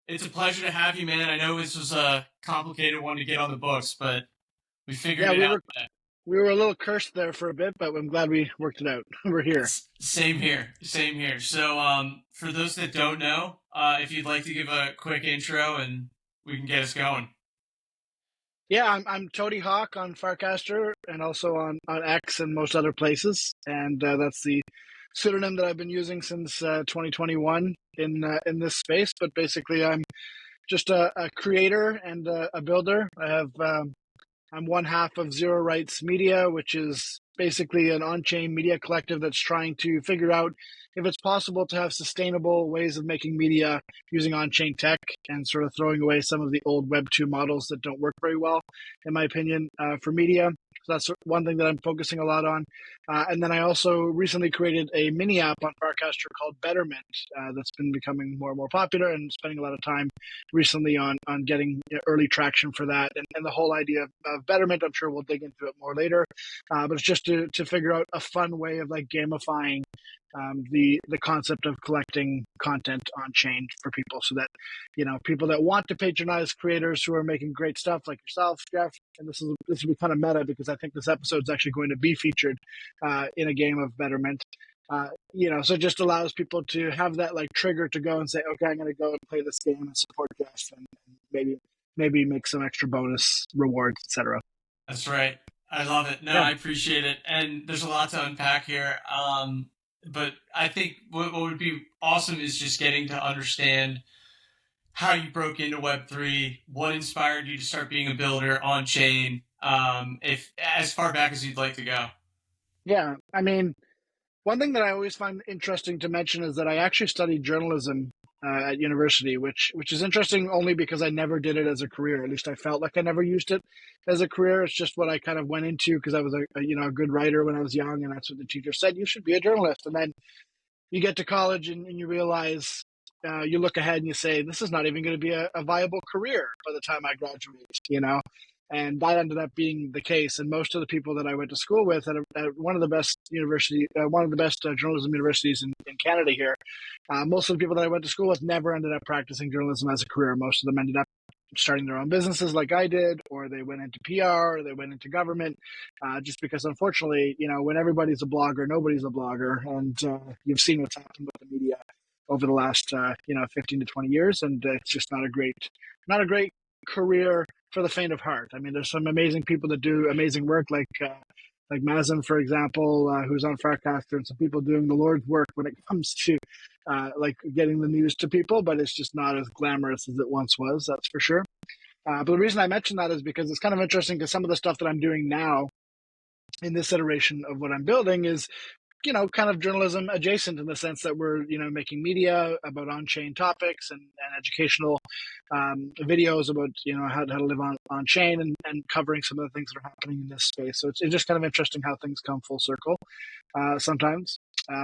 It's a pleasure to have you, man. I know this was a complicated one to get on the books, but we figured Yeah, it we out. were we were a little cursed there for a bit, but I'm glad we worked it out. We're here. Same here. Same here. So, for those that don't know, if you'd like to give a quick intro and we can get us going. Yeah, I'm Toady Hawk on Farcaster and also on X and most other places, and that's the pseudonym that I've been using since 2021 in this space. But basically, I'm just a creator and a builder. I'm one half of Zero Rights Media, which is basically an on-chain media collective that's trying to figure out if it's possible to have sustainable ways of making media using on-chain tech and sort of throwing away some of the old Web 2 models that don't work very well, in my opinion, for media. So that's one thing that I'm focusing a lot on. And then I also recently created a mini app on Farcaster called BETRMINT that's been becoming more and more popular, and spending a lot of time recently on getting early traction for that. And the whole idea of BETRMINT, I'm sure we'll dig into it more later, but it's just to figure out a fun way of like gamifying the concept of collecting content on chain for people, so that people that want to patronize creators who are making great stuff like yourself, Jeff. And this will be kind of meta because I think this episode is actually going to be featured in a game of BETRMINT. So it just allows people to have that like trigger to go and say, okay, I'm going to go and play this game and support Jeff, and maybe make some extra bonus rewards, etc. That's right. I love it. No, Yeah. I appreciate it. And there's a lot to unpack here. But I think what would be awesome is just getting to understand how you broke into Web3, what inspired you to start being a builder on chain, if as far back as you'd like to go. Yeah. I mean, one thing that I always find interesting to mention is that I actually studied journalism at university, which is interesting only because I never did it as a career. At least I felt like I never used it as a career. It's just what I kind of went into because I was a good writer when I was young, and that's what the teacher said. You should be a journalist. And then you get to college and you realize. You look ahead and you say, this is not even going to be a viable career by the time I graduate. And that ended up being the case. And most of the people that I went to school with at one of the best journalism universities in Canada here, most of the people that I went to school with never ended up practicing journalism as a career. Most of them ended up starting their own businesses like I did, or they went into PR, or they went into government, just because unfortunately, when everybody's a blogger, nobody's a blogger. And you've seen what's happened with the media over the last 15 to 20 years, and it's just not a great career for the faint of heart. I mean, there's some amazing people that do amazing work, like Mazen, for example, who's on Farcaster, and some people doing the Lord's work when it comes to like getting the news to people, but it's just not as glamorous as it once was, that's for sure. But the reason I mention that is because it's kind of interesting, because some of the stuff that I'm doing now in this iteration of what I'm building is kind of journalism adjacent, in the sense that we're, making media about on-chain topics, and educational videos about, how to live on chain, and covering some of the things that are happening in this space. So it's just kind of interesting how things come full circle sometimes.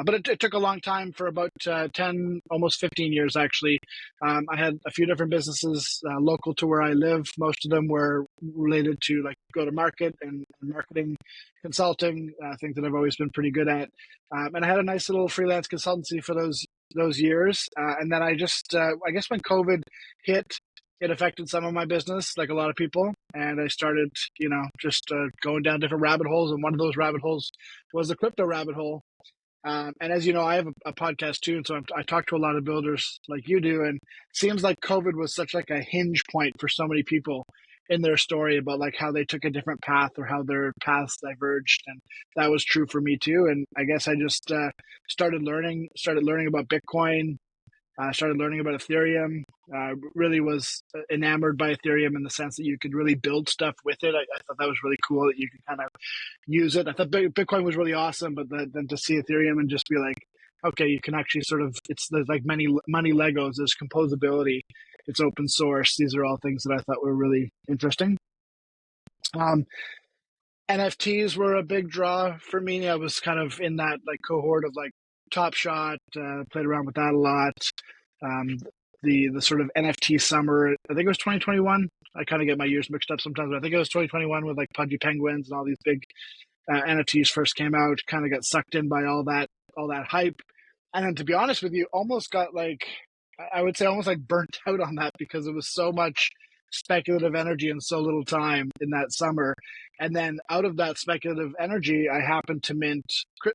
But it took a long time, for about 10, almost 15 years, actually. I had a few different businesses local to where I live. Most of them were related to like go-to-market and marketing consulting, things that I've always been pretty good at. And I had a nice little freelance consultancy for those years. And then I guess when COVID hit, it affected some of my business, like a lot of people. And I started, just going down different rabbit holes. And one of those rabbit holes was the crypto rabbit hole. And as you know, I have a podcast too, and so I talk to a lot of builders like you do. And it seems like COVID was such like a hinge point for so many people in their story about like how they took a different path, or how their paths diverged. And that was true for me too. And I guess I just started learning about Bitcoin. I started learning about Ethereum. Really was enamored by Ethereum, in the sense that you could really build stuff with it. I thought that was really cool, that you could kind of use it. I thought Bitcoin was really awesome, but then to see Ethereum and just be like, okay, you can actually there's like many money Legos. There's composability. It's open source. These are all things that I thought were really interesting. Um, NFTs were a big draw for me. I was kind of in that like cohort of like Top Shot. Played around with that a lot. Um, the sort of NFT summer, I think it was 2021. I kind of get my years mixed up sometimes, but I think it was 2021, with like Pudgy Penguins and all these big NFTs first came out. Kind of got sucked in by all that hype, and then to be honest with you, almost got like I would say almost like burnt out on that because it was so much speculative energy and so little time in that summer. And then out of that speculative energy, I happened to mint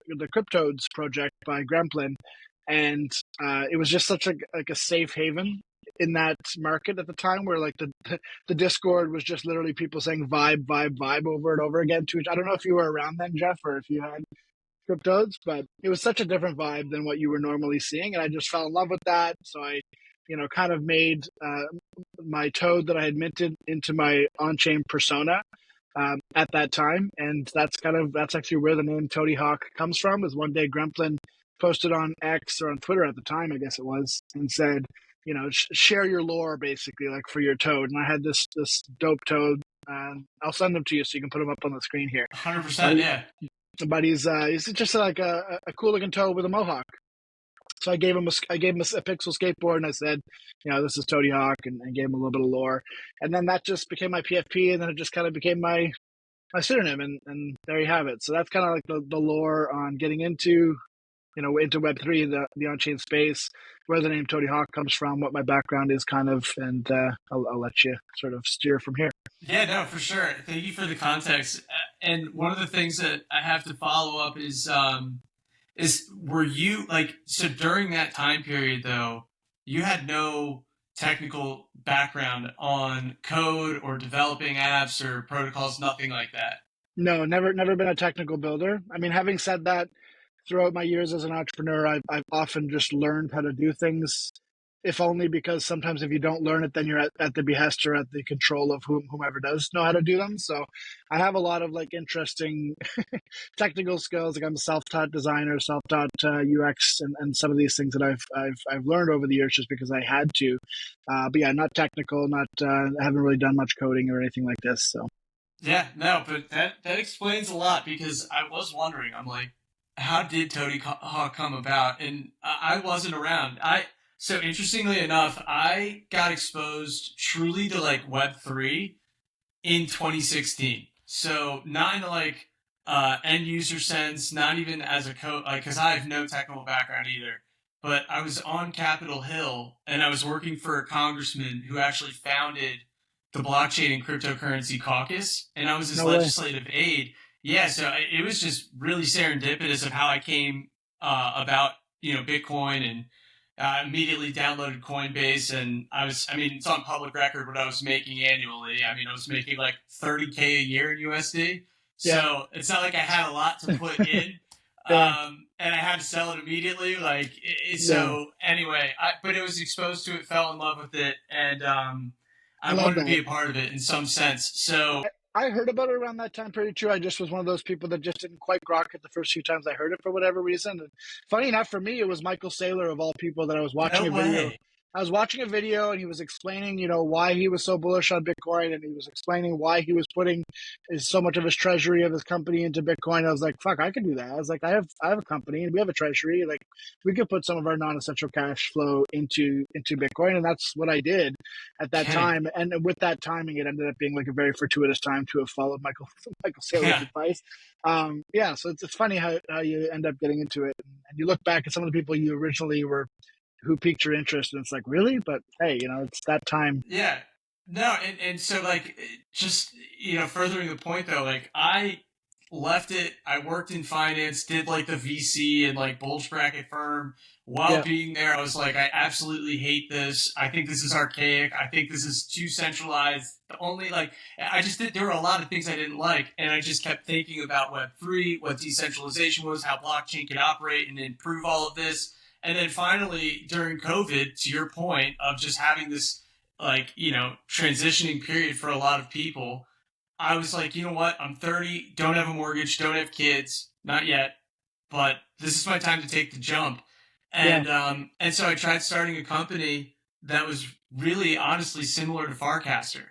the Cryptodes project by Gremplin, and it was just such a safe haven in that market at the time, where like the Discord was just literally people saying vibe, vibe, vibe over and over again to each. I don't know if you were around then, Jeff, or if you had Cryptodes, but it was such a different vibe than what you were normally seeing, and I just fell in love with that. So I, kind of made my Toad that I had minted into my on-chain persona at that time, and that's actually where the name Toady Hawk comes from. Is one day Gremplin posted on X or on Twitter at the time, I guess it was, and said, share your lore basically, like for your Toad. And I had this dope Toad. I'll send them to you so you can put them up on the screen here. 100%, But yeah. but he's just like a cool looking Toad with a mohawk. So I gave him a pixel skateboard, and I said, this is Toady Hawk, and gave him a little bit of lore, and then that just became my PFP, and then it just kind of became my pseudonym, and there you have it. So that's kind of like the lore on getting into into Web3, the on-chain space, where the name Toady Hawk comes from, what my background is kind of, and I'll let you sort of steer from here. Yeah, no, for sure. Thank you for the context. And one of the things that I have to follow up is were you like, so during that time period though, you had no technical background on code or developing apps or protocols, nothing like that. No, never been a technical builder. I mean, having said that, throughout my years as an entrepreneur, I've often just learned how to do things, if only because sometimes if you don't learn it, then you're at the behest or at the control of whomever does know how to do them. So I have a lot of like interesting technical skills. Like I'm a self-taught designer, self-taught UX, and some of these things that I've learned over the years just because I had to. But yeah, not technical, not I haven't really done much coding or anything like this. So Yeah, no, but that explains a lot because I was wondering. I'm like, how did Toady Hawk come about? And I wasn't around. So interestingly enough, I got exposed truly to like Web3 in 2016. So not in like end user sense, not even as a code, like because I have no technical background either. But I was on Capitol Hill and I was working for a congressman who actually founded the blockchain and cryptocurrency caucus, and I was his no way. legislative aide. Yeah, so it was just really serendipitous of how I came about Bitcoin, and immediately downloaded Coinbase, and I mean, it's on public record what I was making annually. I mean, I was making like 30K a year in USD, Yeah, so it's not like I had a lot to put in. yeah, And I had to sell it immediately. Like, yeah. so anyway, but it was exposed to it, fell in love with it, and I I love wanted to that. be a part of it in some sense. So I heard about it around that time period too. I just was one of those people that just didn't quite grok it the first few times I heard it for whatever reason. And funny enough, for me, it was Michael Saylor of all people that I was watching no a video. way. I was watching a video and he was explaining, why he was so bullish on Bitcoin, and he was explaining why he was putting so much of his treasury of his company into Bitcoin. I was like, "Fuck, I can do that." I was like, "I have a company and we have a treasury. Like, we could put some of our non-essential cash flow into Bitcoin," and that's what I did at that Kidding. time. And with that timing, it ended up being like a very fortuitous time to have followed Michael Saylor's Yeah. advice. Yeah, so it's funny how you end up getting into it, and you look back at some of the people you originally were who piqued your interest, and it's like, really? But hey, it's that time. Yeah. No, and so like just furthering the point though, like I left it. I worked in finance, did like the VC and like bulge bracket firm. While Yeah, being there, I was like, I absolutely hate this. I think this is archaic. I think this is too centralized. The only like I just did there were a lot of things I didn't like, and I just kept thinking about Web3, what decentralization was, how blockchain could operate and improve all of this. And then finally, during COVID, to your point of just having this like transitioning period for a lot of people, I was like, you know what? I'm 30, don't have a mortgage, don't have kids, not yet, but this is my time to take the jump. yeah. And so I tried starting a company that was really honestly similar to Farcaster.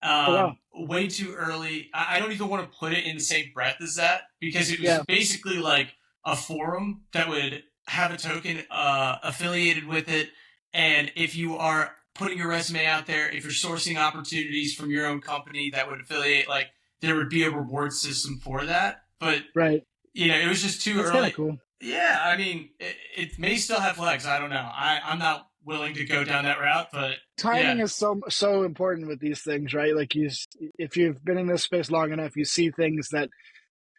Oh wow. Way too early. I don't even want to put it in the same breath as that because it was Yeah, basically like a forum that would have a token affiliated with it. And if you are putting your resume out there, if you're sourcing opportunities from your own company that would affiliate, like there would be a reward system for that. But right. it was just too That's kind of early. cool. Yeah, I mean, it may still have legs. I don't know. I'm not willing to go down that route. But Timing yeah, is so important with these things, right? Like if you've been in this space long enough, you see things that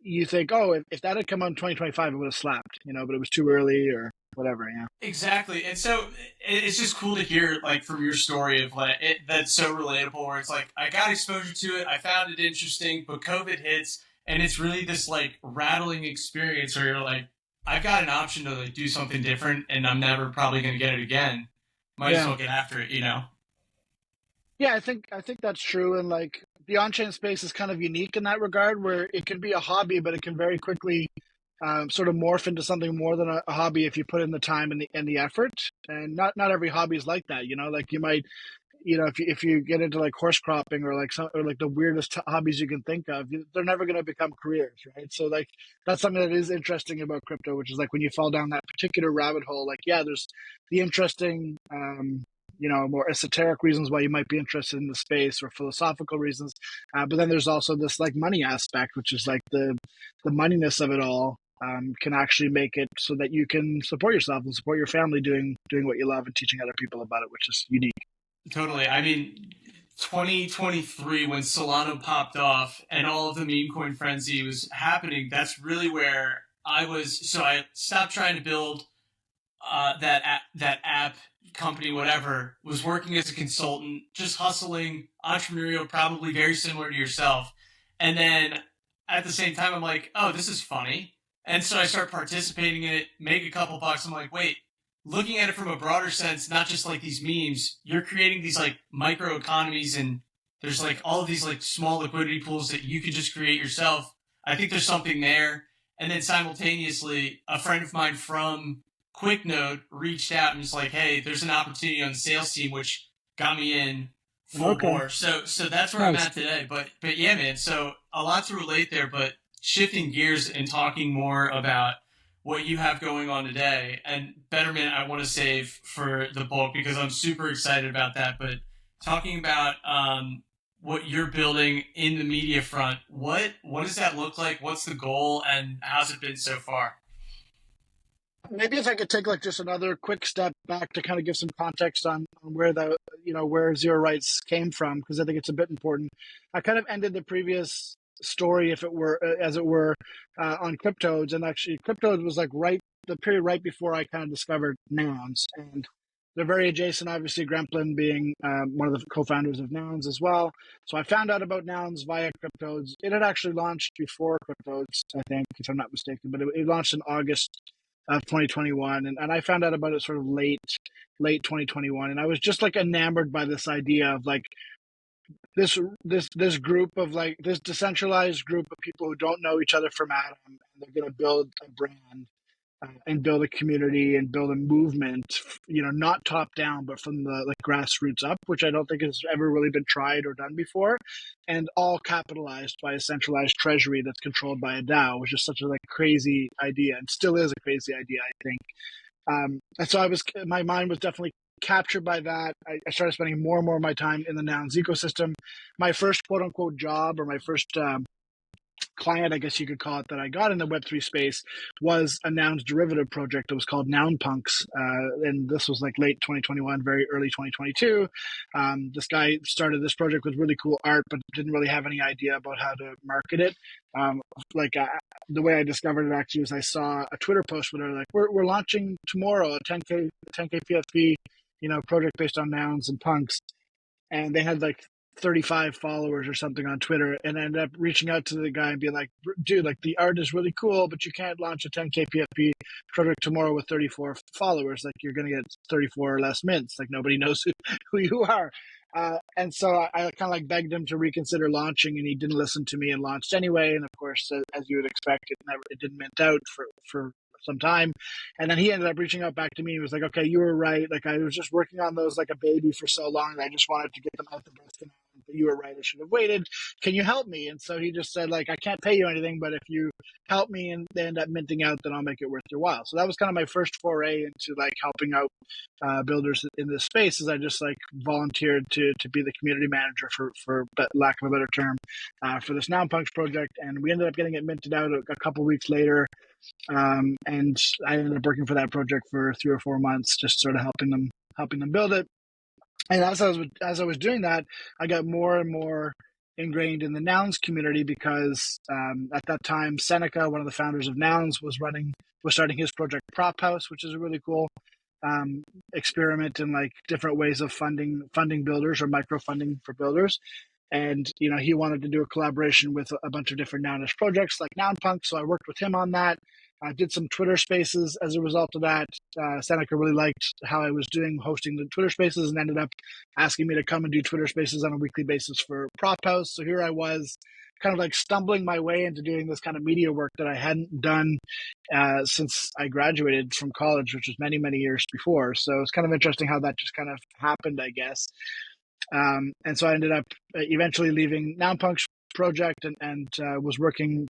you think, oh, if that had come out in 2025, it would have slapped, but it was too early or whatever. Yeah. exactly. And so it's just cool to hear like from your story of like that's so relatable. Where it's like I got exposure to it, I found it interesting, but COVID hits, and it's really this like rattling experience where you're like, I've got an option to like do something different, and I'm never probably going to get it again. Might as Yeah. well get after it, you know? Yeah, I think that's true. And like the on-chain space is kind of unique in that regard, where it can be a hobby, but it can very quickly sort of morph into something more than a hobby if you put in the time and the effort. And not every hobby is like that. Like you might, if you get into like horse cropping or like or like the weirdest hobbies you can think of, they're never going to become careers, right? So like that's something that is interesting about crypto, which is like when you fall down that particular rabbit hole, like yeah, there's the interesting, more esoteric reasons why you might be interested in the space or philosophical reasons, but then there's also this like money aspect, which is like the moneyness of it all. Can actually make it so that you can support yourself and support your family doing what you love and teaching other people about it, which is unique. Totally. I mean, 2023 when Solana popped off and all of the meme coin frenzy was happening, that's really where I was. So I stopped trying to build that app company, whatever. Was working as a consultant, just hustling, entrepreneurial, probably very similar to yourself. And then at the same time, I'm like, oh, this is funny. And so I start participating in it, make a couple bucks. I'm like, wait, looking at it from a broader sense, not just like these memes, you're creating these like micro economies and there's like all of these like small liquidity pools that you could just create yourself. I think there's something there. And then simultaneously, a friend of mine from QuickNote reached out and was like, "Hey, there's an opportunity on the sales team," which got me in full Okay, bore. So that's where I'm nice. at today. But yeah, man. So a lot to relate there. But shifting gears and talking more about what you have going on today and Betterment, I want to save for the bulk because I'm super excited about that. But talking about what you're building in the media front, what does that look like? What's the goal, and how's it been so far? Maybe if I could take like just another quick step back to kind of give some context on where where zero rights came from, because I think it's a bit important. I kind of ended the previous story, if it were, as it were, on cryptodes, and actually cryptodes was like the period right before I kind of discovered nouns, and they're very adjacent. Obviously, Gremplin being one of the co-founders of Nouns as well. So I found out about Nouns via cryptodes. It had actually launched before cryptodes, I think, if I'm not mistaken, but it launched in August of 2021, and I found out about it sort of late 2021, and I was just like enamored by this idea of like this group of like this decentralized group of people who don't know each other from Adam, and they're going to build a brand and build a community and build a movement, not top down, but from the like grassroots up, which I don't think has ever really been tried or done before, and all capitalized by a centralized treasury that's controlled by a DAO, which is such a like crazy idea and still is a crazy idea, I think. And so my mind was definitely captured by that. I started spending more and more of my time in the Nouns ecosystem. My first quote unquote job, or my first client, I guess you could call it, that I got in the Web3 space was a Nouns derivative project that was called Noun Punks. And this was like late 2021, very early 2022. This guy started this project with really cool art, but didn't really have any idea about how to market it. Um, like the way I discovered it actually was I saw a Twitter post where they're like, we're launching tomorrow a 10K PFP, project based on nouns and punks, and they had like 35 followers or something on Twitter, and I ended up reaching out to the guy and being like, dude, like the art is really cool, but you can't launch a 10K PFP project tomorrow with 34 followers. Like you're going to get 34 less mints. Like nobody knows who you are. And so I kind of like begged him to reconsider launching, and he didn't listen to me and launched anyway. And of course, as you would expect, it didn't mint out for some time. And then he ended up reaching out back to me. He was like, okay, you were right. Like I was just working on those like a baby for so long, and I just wanted to get them out the birth canal. But you were right. I should have waited. Can you help me? And so he just said, like, I can't pay you anything, but if you help me and they end up minting out, then I'll make it worth your while. So that was kind of my first foray into like helping out builders in this space. Is I just like volunteered to be the community manager for lack of a better term for this Noun Punks project, and we ended up getting it minted out a couple weeks later. And I ended up working for that project for 3 or 4 months, just sort of helping them helping them build it. And as I was doing that, I got more and more ingrained in the Nouns community because at that time, Seneca, one of the founders of Nouns, was starting his project Prop House, which is a really cool experiment in like different ways of funding builders or microfunding for builders. And he wanted to do a collaboration with a bunch of different Nounish projects like NounPunk, so I worked with him on that. I did some Twitter Spaces as a result of that. Seneca really liked how I was doing hosting the Twitter Spaces and ended up asking me to come and do Twitter Spaces on a weekly basis for Prop House. So here I was, kind of like stumbling my way into doing this kind of media work that I hadn't done since I graduated from college, which was many, many years before. So it's kind of interesting how that just kind of happened, I guess. And so I ended up eventually leaving NounPunk's project and was working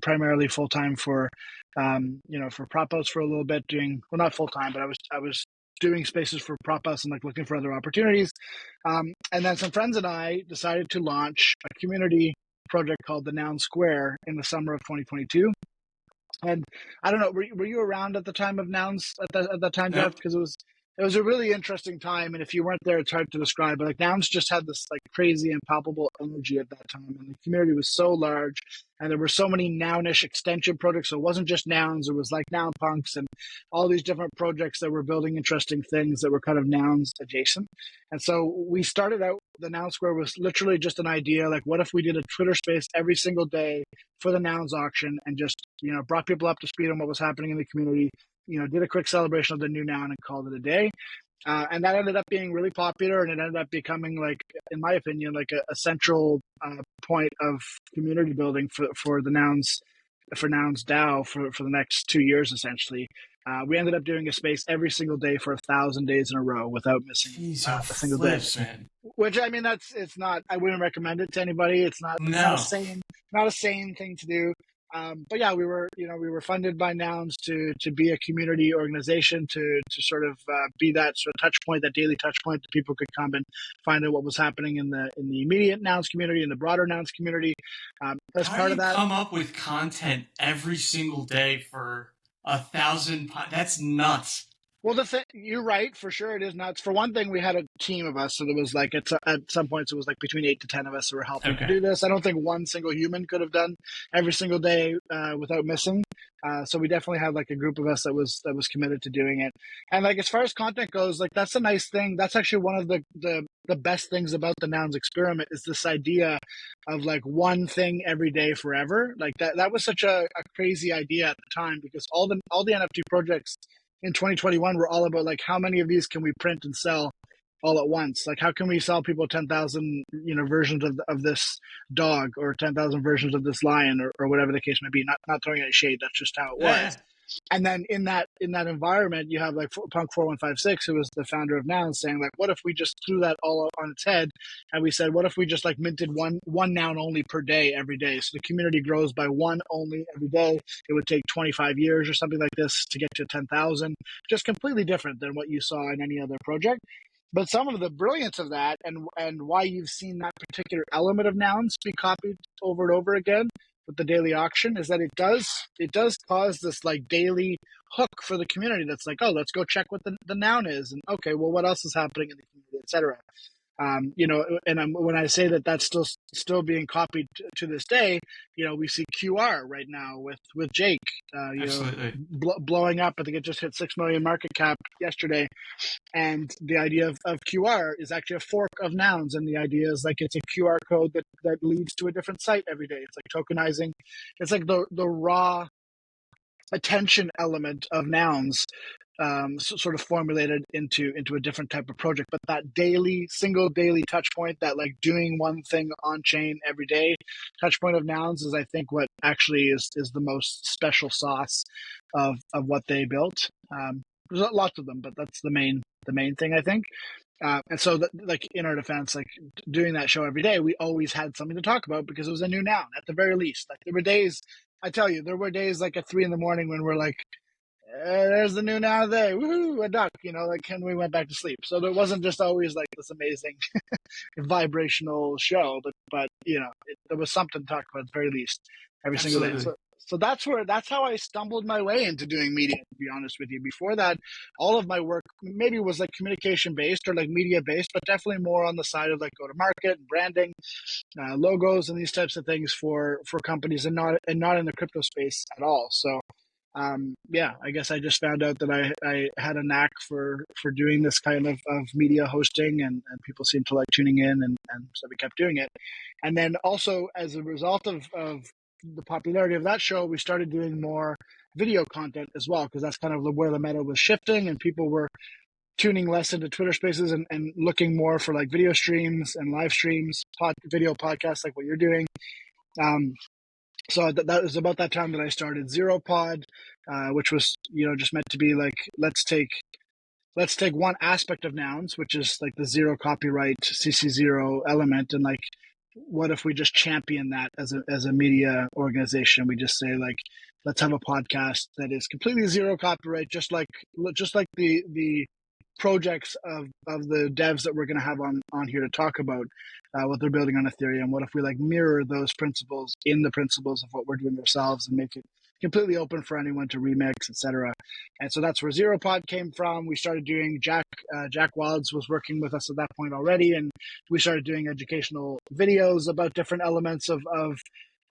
primarily full time for Prop House for a little bit, not full time, but I was doing spaces for Prop House and like looking for other opportunities. And then some friends and I decided to launch a community project called the Noun Square in the summer of 2022. And I don't know, were you around at the time of Nouns at that time, Nope. Jeff? Because it was a really interesting time, and if you weren't there, it's hard to describe. But like Nouns just had this like crazy and palpable energy at that time, and the community was so large, and there were so many Nounish extension projects. So it wasn't just Nouns; it was like Noun Punks and all these different projects that were building interesting things that were kind of Nouns adjacent. And so we started out. The Noun Square was literally just an idea. Like, what if we did a Twitter space every single day for the Nouns auction, and just brought people up to speed on what was happening in the community? Did a quick celebration of the new noun and called it a day. And that ended up being really popular, and it ended up becoming, like, in my opinion, like a central point of community building for the Nouns, for Nouns DAO for the next 2 years, essentially. We ended up doing a space every single day for 1,000 days in a row without missing Jeez, how a single day. flips, man. Which, I mean, it's not. I wouldn't recommend it to anybody. It's not No. not a sane thing to do. But yeah, we were funded by Nouns to be a community organization to sort of be that sort of touch point, that daily touch point that people could come and find out what was happening in the immediate Nouns community and the broader Nouns community. As How part do of you that, come up with content every single day for 1,000? That's nuts. well, you're right, for sure it is nuts. For one thing, we had a team of us, so there was like at some points it was like between 8 to 10 of us who were helping to Okay. do this. I don't think one single human could have done every single day without missing. So we definitely had like a group of us that was committed to doing it. And like as far as content goes, like that's a nice thing. That's actually one of the best things about the Nouns experiment is this idea of like one thing every day forever. Like that was such a crazy idea at the time, because all the NFT projects in 2021 were all about like how many of these can we print and sell all at once? Like how can we sell people 10,000 versions of this dog, or 10,000 versions of this lion, or whatever the case may be? Not throwing any shade, that's just how it was. And then in that environment, you have like Punk 4156, who was the founder of Noun, saying like, what if we just threw that all on its head, and we said, what if we just like minted one noun only per day every day? So the community grows by one only every day. It would take 25 years or something like this to get to 10,000. Just completely different than what you saw in any other project. But some of the brilliance of that, and why you've seen that particular element of Nouns be copied over and over again with the daily auction, is that it does cause this like daily hook for the community. That's like, oh, let's go check what the noun is, and okay, well, what else is happening in the community, etc. When I say that that's still being copied to this day, we see QR right now with Jake, Absolutely. blowing up. I think it just hit 6 million market cap yesterday. And the idea of QR is actually a fork of Nouns. And the idea is like it's a QR code that leads to a different site every day. It's like tokenizing. It's like the raw attention element of Nouns, sort of formulated into a different type of project. But that single daily touch point, that like doing one thing on chain every day touch point of Nouns, is I think what actually is the most special sauce of what they built. There's lots of them, but that's the main thing, I think. And so, like in our defense, like doing that show every day, we always had something to talk about because it was a new noun at the very least. Like there were days, I tell you, there were days like at 3 a.m. when we're like, there's the new noun today, woohoo, a duck, like, and we went back to sleep. So there wasn't just always like this amazing vibrational show, but there was something to talk about at the very least every single day. Absolutely. So that's how I stumbled my way into doing media, to be honest with you. Before that, all of my work maybe was like communication based or like media based, but definitely more on the side of like go to market, branding, logos, and these types of things for companies, and not in the crypto space at all. So yeah, I guess I just found out that I had a knack for doing this kind of media hosting, and people seemed to like tuning in, and so we kept doing it. And then also as a result of the popularity of that show, we started doing more video content as well, because that's kind of where the meta was shifting, and people were tuning less into Twitter Spaces and looking more for like video streams and live streams, video podcasts like what you're doing. Um, so that was about that time that I started Zero Pod, which was just meant to be like let's take one aspect of nouns, which is like the zero copyright CC0 element, and like what if we just champion that as a media organization? We just say like let's have a podcast that is completely zero copyright, just like the projects of the devs that we're going to have on here to talk about what they're building on Ethereum. What if we like mirror those principles in the principles of what we're doing ourselves and make it completely open for anyone to remix, etc. And so that's where Zero Pod came from. We started doing Jack Wilds was working with us at that point already, and we started doing educational videos about different elements of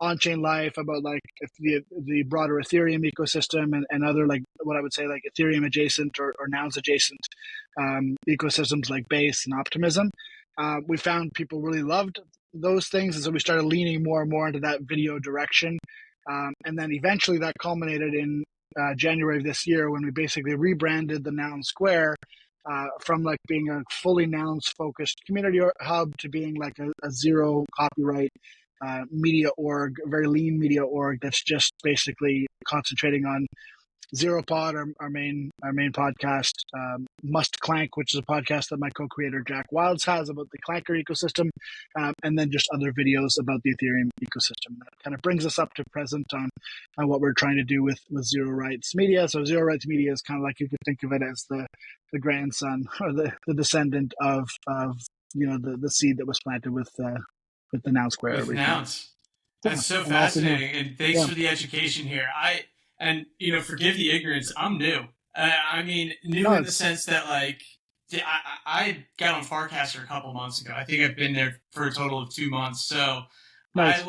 on-chain life, about like the broader Ethereum ecosystem, and other like what I would say like Ethereum adjacent or nouns adjacent ecosystems like Base and Optimism. We found people really loved those things, and so we started leaning more and more into that video direction. And then eventually that culminated in January of this year, when we basically rebranded the Noun Square from like being a fully nouns focused community hub to being like a zero copyright media org, very lean media org that's just basically concentrating on Zero Pod, our main podcast, Must Clank, which is a podcast that my co-creator Jack Wilds has about the Clanker ecosystem, and then just other videos about the Ethereum ecosystem. That kind of brings us up to present on what we're trying to do with Zero Rights Media. So Zero Rights Media is kind of like, you could think of it as the grandson or the descendant of the seed that was planted with the Noun Square With originally. nouns. Yeah, That's so and also now, fascinating, and thanks yeah, for the education here. And forgive the ignorance. I'm new. I mean, new no, in the it's sense that like I got on Farcaster a couple months ago. I think I've been there for a total of 2 months. So nice.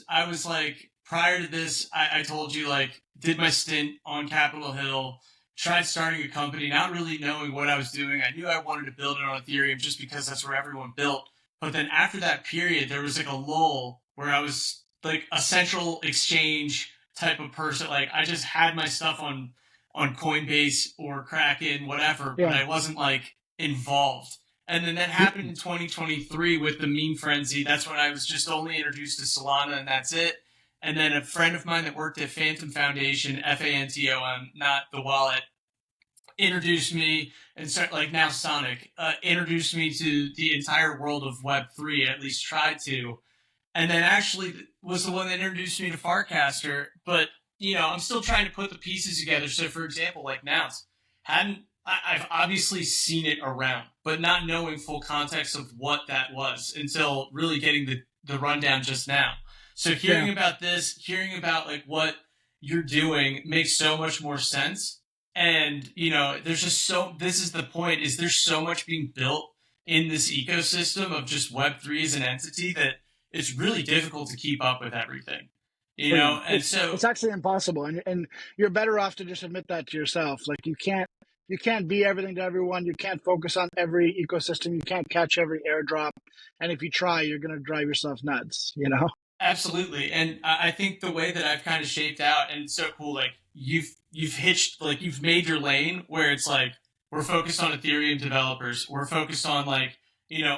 I was like, prior to this, I told you, like, did my stint on Capitol Hill, tried starting a company, not really knowing what I was doing. I knew I wanted to build it on Ethereum just because that's where everyone built. But then after that period, there was like a lull where I was like a central exchange type of person. Like, I just had my stuff on Coinbase or Kraken, whatever, but Yeah. I wasn't like involved. And then that happened in 2023 with the meme frenzy. That's when I was just only introduced to Solana, and that's it. And then a friend of mine that worked at Phantom Foundation, Fantom, not the wallet, introduced me, and start like now Sonic introduced me to the entire world of Web3, at least tried to, and then actually was the one that introduced me to Farcaster. But I'm still trying to put the pieces together. So, for example, like Nouns, I've obviously seen it around, but not knowing full context of what that was until really getting the rundown just now. So, Yeah. hearing about this, hearing about like what you're doing makes so much more sense. And there's just this is the point, is there's so much being built in this ecosystem of just Web3 as an entity that it's really difficult to keep up with everything, Oh yeah, and so it's actually impossible, and you're better off to just admit that to yourself. Like you can't be everything to everyone. You can't focus on every ecosystem. You can't catch every airdrop, and if you try, you're gonna drive yourself nuts. You know? absolutely. And I think the way that I've kind of shaped out, and it's so cool, like you've hitched, like you've made your lane where it's like we're focused on Ethereum developers, we're focused on like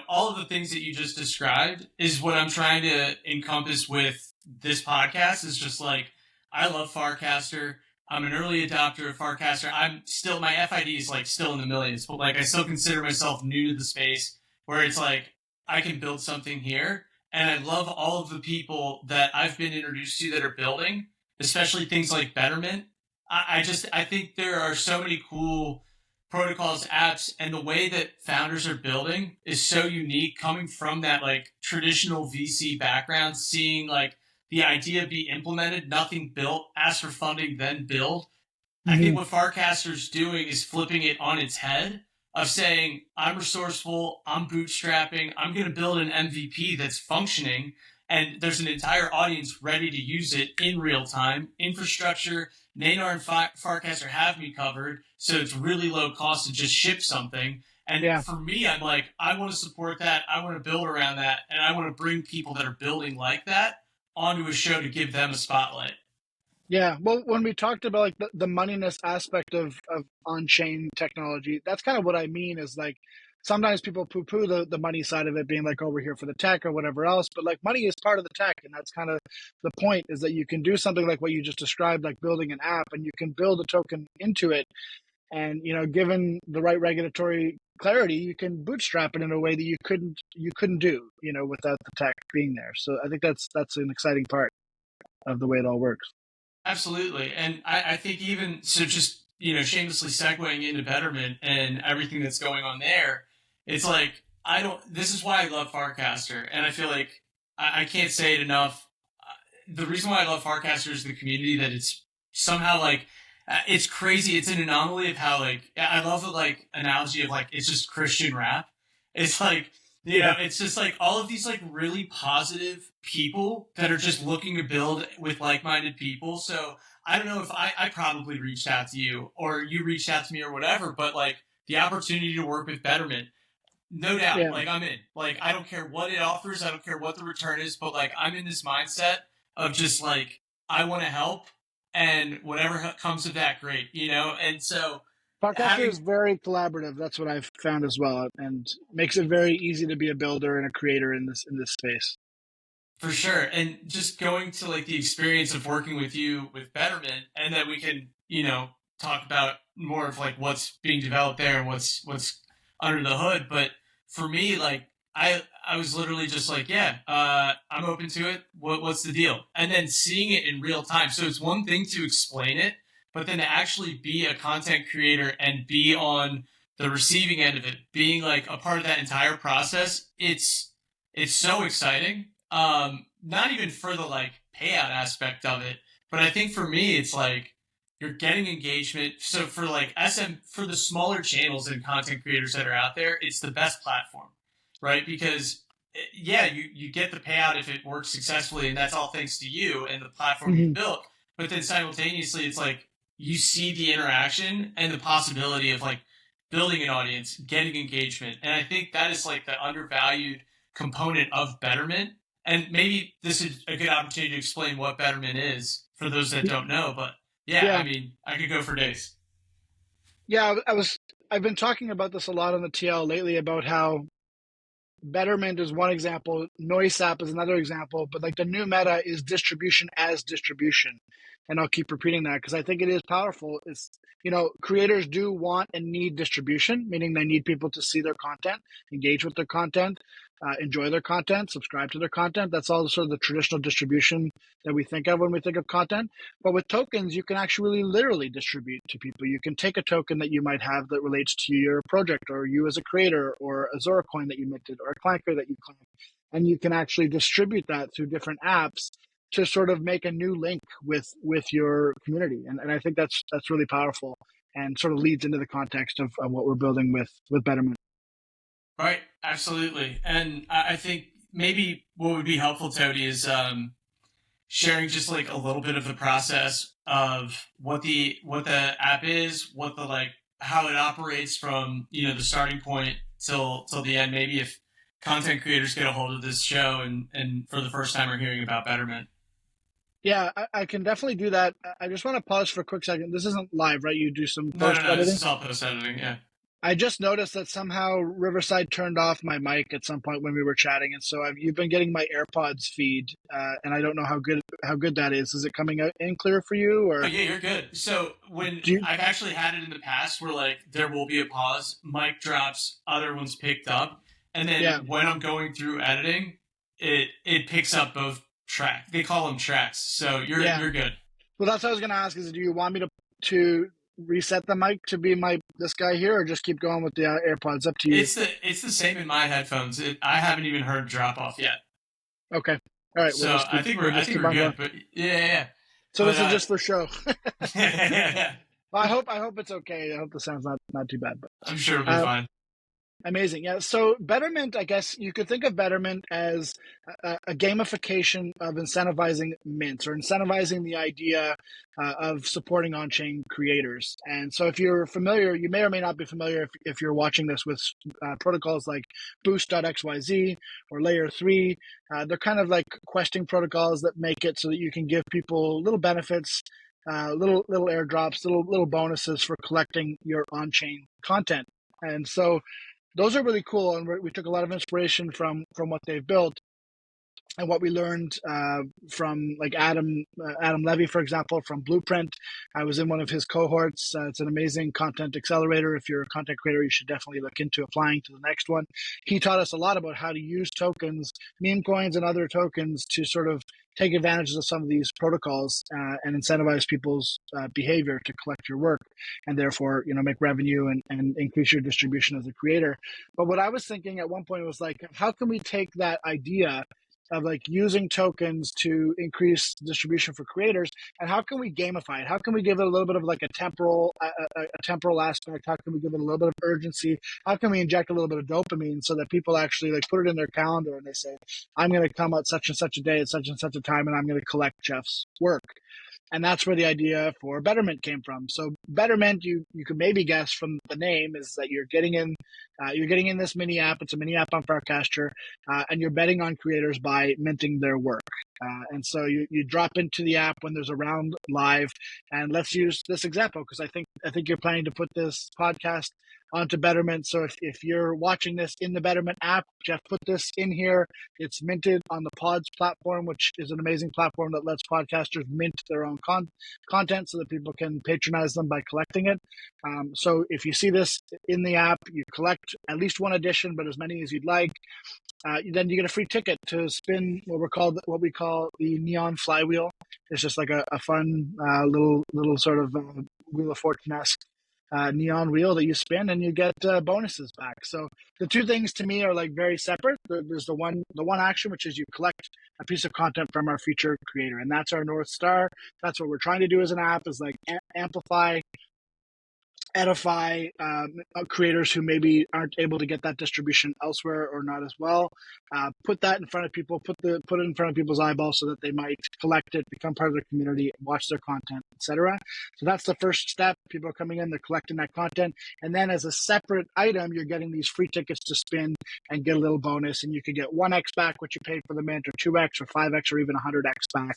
all of the things that you just described is what I'm trying to encompass with this podcast. Is just like, I love Farcaster. I'm an early adopter of Farcaster. I'm still, my FID is like still in the millions, but like I still consider myself new to the space, where it's like I can build something here. And I love all of the people that I've been introduced to that are building, especially things like Betterment. I think there are so many cool protocols, apps, and the way that founders are building is so unique, coming from that like traditional VC background, seeing like the idea be implemented, nothing built, ask for funding, then build. I think Hmm. what Farcaster's doing is flipping it on its head of saying, I'm resourceful, I'm bootstrapping, I'm going to build an MVP that's functioning, and there's an entire audience ready to use it in real time. Infrastructure, Nanar and Farcaster have me covered, so it's really low cost to just ship something. And Yeah. for me, I'm like, I want to support that, I want to build around that, and I want to bring people that are building like that onto a show to give them a spotlight. Yeah, well, when we talked about like the moneyness aspect of on-chain technology, that's kind of what I mean is like sometimes people poo-poo the money side of it being like, oh, we're here for the tech or whatever else, but like money is part of the tech, and that's kind of the point is that you can do something like what you just described, like building an app, and you can build a token into it, and given the right regulatory clarity, you can bootstrap it in a way that you couldn't do, without the tech being there. So I think that's an exciting part of the way it all works. Absolutely. And I think even so, just, shamelessly segueing into Betterment and everything that's going on there, it's like, this is why I love Farcaster. And I feel like I can't say it enough. The reason why I love Farcaster is the community that it's somehow like, it's crazy. It's an anomaly of how, like, I love the, like, analogy of, like, it's just Christian rap. It's like, Yeah. it's just like all of these like really positive people that are just looking to build with like-minded people. So I don't know if I probably reached out to you or you reached out to me or whatever, but like the opportunity to work with Betterment, no doubt, Yeah. like I'm in. Like I don't care what it offers, I don't care what the return is, but like I'm in this mindset of just like I want to help, and whatever comes of that, great, And so Podcaster is having very collaborative. That's what I've found as well, and makes it very easy to be a builder and a creator in this space. For sure. And just going to like the experience of working with you with Betterment, and then we can, talk about more of like what's being developed there and what's under the hood. But for me, like I was literally just like, yeah, I'm open to it. What's the deal? And then seeing it in real time. So it's one thing to explain it, but then to actually be a content creator and be on the receiving end of it, being like a part of that entire process, it's so exciting. Not even for the like payout aspect of it, but I think for me, it's like you're getting engagement. So for like for the smaller channels and content creators that are out there, it's the best platform, right? Because yeah, you get the payout if it works successfully, and that's all thanks to you and the platform you've Hmm. built. But then simultaneously, it's like you see the interaction and the possibility of like building an audience, getting engagement, and I think that is like the undervalued component of Betterment. And maybe this is a good opportunity to explain what Betterment is for those that don't know. But yeah, I Yeah, mean, I could go for days. yeah. I've been talking about this a lot on the TL lately about how Betterment is one example, Noise App is another example, but like the new meta is distribution as distribution. And I'll keep repeating that because I think it is powerful. It's, creators do want and need distribution, meaning they need people to see their content, engage with their content, enjoy their content, subscribe to their content. That's all sort of the traditional distribution that we think of when we think of content. But with tokens, you can actually literally distribute to people. You can take a token that you might have that relates to your project or you as a creator or a Zora coin that you minted or a clanker that you claim. And you can actually distribute that through different apps to sort of make a new link with your community. And I think that's really powerful and sort of leads into the context of what we're building with Betterment. Right, absolutely. And I think maybe what would be helpful, Toady, is sharing just like a little bit of the process of what the app is, what the like how it operates from the starting point till the end. Maybe if content creators get a hold of this show and for the first time are hearing about Betterment. Yeah, I can definitely do that. I just want to pause for a quick second. This isn't live, right? You do some No, no, post no. This editing. is all post editing. Yeah. I just noticed that somehow Riverside turned off my mic at some point when we were chatting, and so you've been getting my AirPods feed, and I don't know how good that is. Is it coming out in clear for you, Oh or yeah, you're good. So when do you? I've actually had it in the past where like there will be a pause, mic drops, other ones picked up, and Yeah, then when I'm going through editing, it picks up both track. They call them tracks. So you're yeah. you're good. Well, that's what I was going to ask. Is do you want me to reset the mic to be my this guy here, or just keep going with the AirPods? Up to you. It's the same in my headphones. I haven't even heard drop off yet. Okay. All right, So we'll I just think keep we're on going. good. But yeah, yeah. So But this is just for show. yeah. Well, I hope it's okay. I hope the sound's not too bad. But I'm sure it'll be uh, fine. amazing. Yeah. So Betterment, I guess you could think of Betterment as a gamification of incentivizing mints or incentivizing the idea of supporting on-chain creators. And so if you're familiar, you may or may not be familiar if you're watching this with protocols like Boost.xyz or Layer 3. They're kind of like questing protocols that make it so that you can give people little benefits, little airdrops, little bonuses for collecting your on-chain content. And so those are really cool, and we took a lot of inspiration from what they've built and what we learned from like Adam Levy, for example, from Blueprint. I was in one of his cohorts. It's an amazing content accelerator. If you're a content creator, you should definitely look into applying to the next one. He taught us a lot about how to use tokens, meme coins, and other tokens to sort of take advantage of some of these protocols and incentivize people's behavior to collect your work, and therefore, make revenue and increase your distribution as a creator. But what I was thinking at one point was like, how can we take that idea of like using tokens to increase distribution for creators, and how can we gamify it? How can we give it a little bit of like a temporal aspect? How can we give it a little bit of urgency? How can we inject a little bit of dopamine so that people actually like put it in their calendar and they say, I'm going to come out such and such a day at such and such a time and I'm going to collect Jeff's work. And that's where the idea for Betterment came from. So Betterment, you could maybe guess from the name, is that you're getting in this mini app. It's a mini app on Farcaster, and you're betting on creators by minting their work. And so you drop into the app when there's a round live. And let's use this example because I think you're planning to put this podcast onto Betterment. So if you're watching this in the Betterment app, Jeff put this in here. It's minted on the Pods platform, which is an amazing platform that lets podcasters mint their own content so that people can patronize them by collecting it. So if you see this in the app, you collect at least one edition, but as many as you'd like. Then you get a free ticket to spin what we call the neon flywheel. It's just like a fun little sort of Wheel of Fortune-esque neon wheel that you spin, and you get bonuses back. So the two things to me are like very separate. There's the one action, which is you collect a piece of content from our feature creator, and that's our North Star. That's what we're trying to do as an app, is like amplify, edify creators who maybe aren't able to get that distribution elsewhere or not as well. Put that in front of people, put it in front of people's eyeballs so that they might collect it, become part of their community, watch their content, etc. So that's the first step. People are coming in, they're collecting that content, and then as a separate item, you're getting these free tickets to spin and get a little bonus, and you could get 1x back what you paid for the mint, or 2x, or 5x, or even 100x back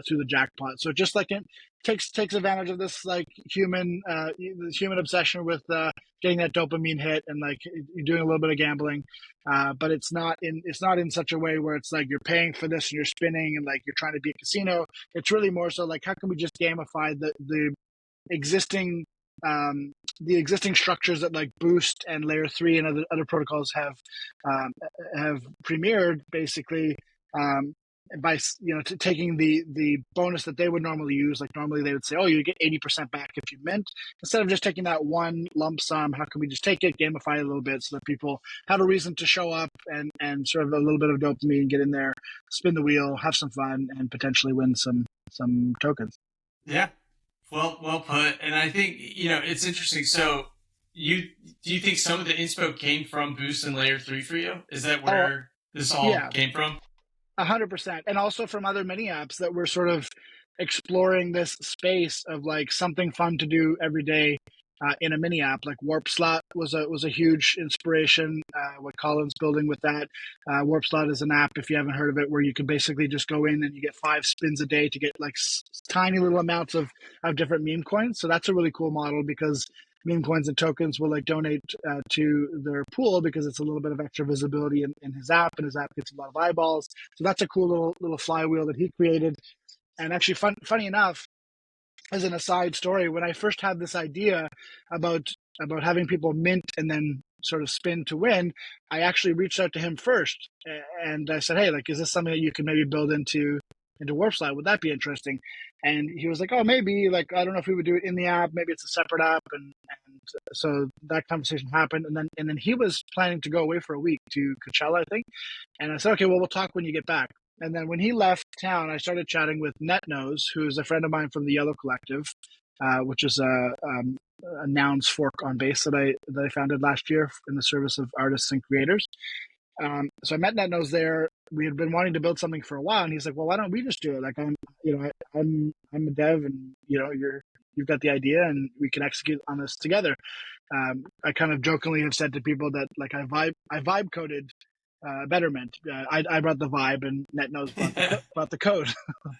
through the jackpot. So just like it takes advantage of this like human obsession with getting that dopamine hit, and like you're doing a little bit of gambling, but it's not in such a way where it's like you're paying for this and you're spinning and like you're trying to be a casino. It's really more so like, how can we just gamify the existing structures that like Boost and Layer 3 and other protocols have premiered, basically, by taking the bonus that they would normally use. Like normally they would say, oh, you get 80% back if you mint. Instead of just taking that one lump sum, how can we just take it, gamify it a little bit so that people have a reason to show up and sort of a little bit of dopamine, get in there, spin the wheel, have some fun, and potentially win some tokens. Yeah. Well put. And I think, it's interesting. So do you think some of the inspo came from Boost and Layer 3 for you? Is that Oh, where this all yeah, came from? 100%. And also from other mini apps that were sort of exploring this space of like something fun to do every day in a mini app. Like Warp Slot was a huge inspiration. What Colin's building with that. Warp Slot is an app, if you haven't heard of it, where you can basically just go in and you get 5 spins a day to get like tiny little amounts of different meme coins. So that's a really cool model, because meme coins and tokens will like donate to their pool, because it's a little bit of extra visibility in his app, and his app gets a lot of eyeballs. So that's a cool little flywheel that he created. And actually, funny enough, as an aside story, when I first had this idea about having people mint and then sort of spin to win, I actually reached out to him first, and I said, "Hey, like, is this something that you can maybe build into Warp Slide? Would that be interesting?" And he was like, "Oh, maybe. Like, I don't know if we would do it in the app. Maybe it's a separate app." And so that conversation happened, and then he was planning to go away for a week to Coachella, I think. And I said, "Okay, well, we'll talk when you get back." And then when he left town, I started chatting with NetNose, who's a friend of mine from the Yellow Collective, which is a Nouns fork on base that I founded last year in the service of artists and creators. So I met NetNose there. We had been wanting to build something for a while, and he's like, "Well, why don't we just do it? Like, I'm a dev, and you've got the idea, and we can execute on this together." I kind of jokingly have said to people that like I vibe coded Betterment. I brought the vibe, and NetNose brought the code.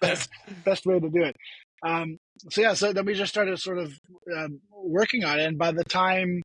best way to do it. So then we just started sort of working on it, and by the time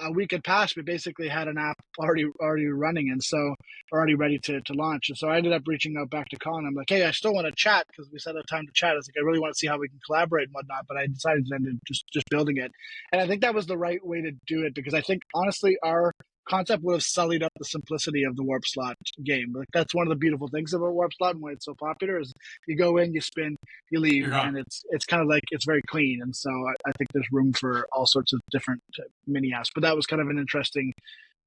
a week had passed, we basically had an app already running, and so already ready to launch. And so I ended up reaching out back to Colin. I'm like, hey, I still want to chat because we set a time to chat. I was like, I really want to see how we can collaborate and whatnot. But I decided then to just building it, and I think that was the right way to do it because I think honestly our concept would have sullied up the simplicity of the warp slot game. Like that's one of the beautiful things about warp slot and why it's so popular is you go in, you spin, you leave, You're gone. and it's kind of like it's very clean. And so I think there's room for all sorts of different mini apps. But that was kind of an interesting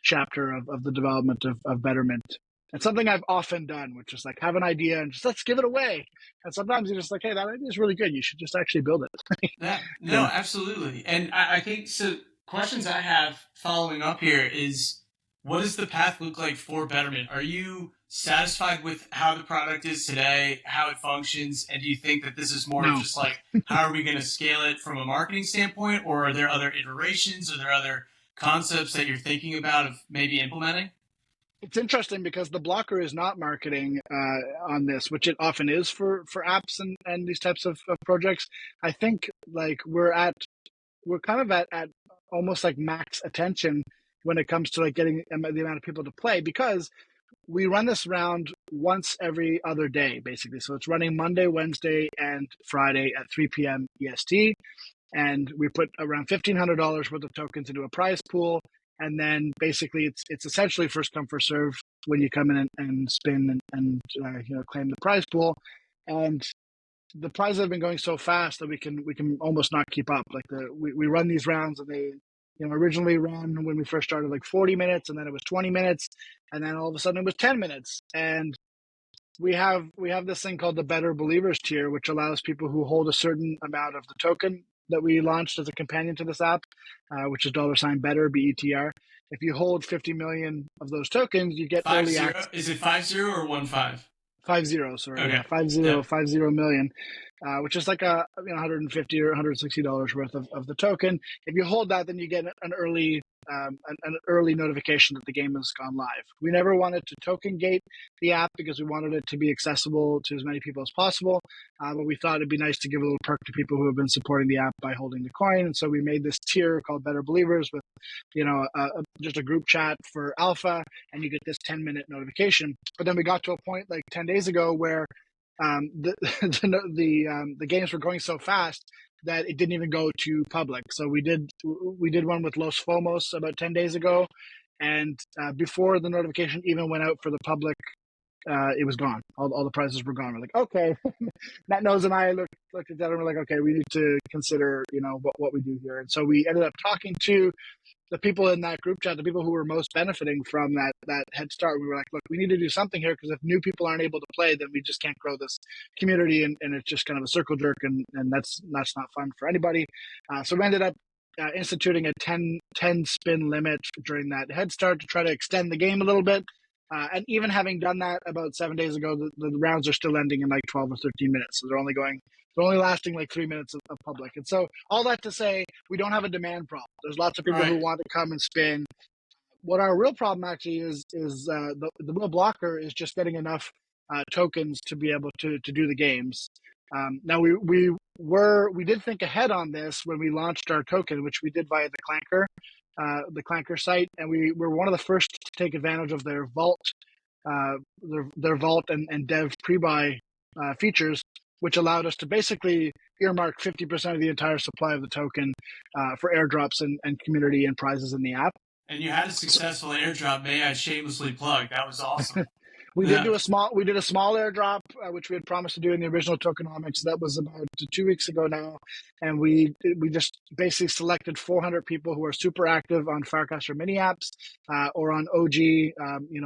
chapter of the development of Betterment. And something I've often done, which is like have an idea and just let's give it away. And sometimes you're just like, hey, that idea is really good. You should just actually build it. That Yeah. no, absolutely. And I think so. Questions I have following up here is, what does the path look like for Betterment? Are you satisfied with how the product is today, how it functions, and do you think that this is more of No. just like how are we going to scale it from a marketing standpoint, or are there other iterations, are there other concepts that you're thinking about of maybe implementing? It's interesting because the blocker is not marketing on this, which it often is for apps and these types of projects. I think like we're kind of at almost like max attention when it comes to like getting the amount of people to play because we run this round once every other day basically. So it's running Monday, Wednesday, and Friday at 3 p.m. EST, and we put around $1,500 worth of tokens into a prize pool. And then basically it's essentially first come first serve when you come in and spin and claim the prize pool. And the prizes have been going so fast that we can almost not keep up. Like we run these rounds and they originally ran when we first started like 40 minutes and then it was 20 minutes and then all of a sudden it was 10 minutes. And we have this thing called the Better Believers tier, which allows people who hold a certain amount of the token that we launched as a companion to this app, which is $better BETR. If you hold 50 million of those tokens, you get Five early zero? access. Is it 50 or 15? 50, sorry, yeah, Okay. 50, Yep. 50 million, which is like a 150 or $160 worth of the token. If you hold that, then you get an early notification that the game has gone live. We never wanted to token gate the app because we wanted it to be accessible to as many people as possible. But we thought it'd be nice to give a little perk to people who have been supporting the app by holding the coin. And so we made this tier called Better Believers with, just a group chat for alpha, and you get this 10-minute notification. But then we got to a point like 10 days ago where the games were going so fast that it didn't even go to public. So we did one with Los Fomos about 10 days ago, and before the notification even went out for the public, it was gone. All the prizes were gone. We're like, okay. Matt Knows and I looked at that and we're like, okay, we need to consider what we do here. And so we ended up talking to the people in that group chat, the people who were most benefiting from that head start. We were like, look, we need to do something here because if new people aren't able to play, then we just can't grow this community, and it's just kind of a circle jerk, and that's not fun for anybody. So we ended up instituting a 10 spin limit during that head start to try to extend the game a little bit. And even having done that about 7 days ago, the rounds are still ending in like 12 or 13 minutes. So they're only lasting like 3 minutes of public. And so all that to say, we don't have a demand problem. There's lots of people who Right. want to come and spin. What our real problem actually is the real blocker is just getting enough tokens to be able to do the games. Now we did think ahead on this when we launched our token, which we did via the Clanker site, and we were one of the first to take advantage of their vault, their vault and dev pre-buy features, which allowed us to basically earmark 50% of the entire supply of the token for airdrops and community and prizes in the app. And you had a successful airdrop. May I shamelessly plug? That was awesome. We did Yeah. do a small airdrop, which we had promised to do in the original tokenomics. That was about 2 weeks ago now, and we just basically selected 400 people who are super active on Firecaster mini apps or on OG,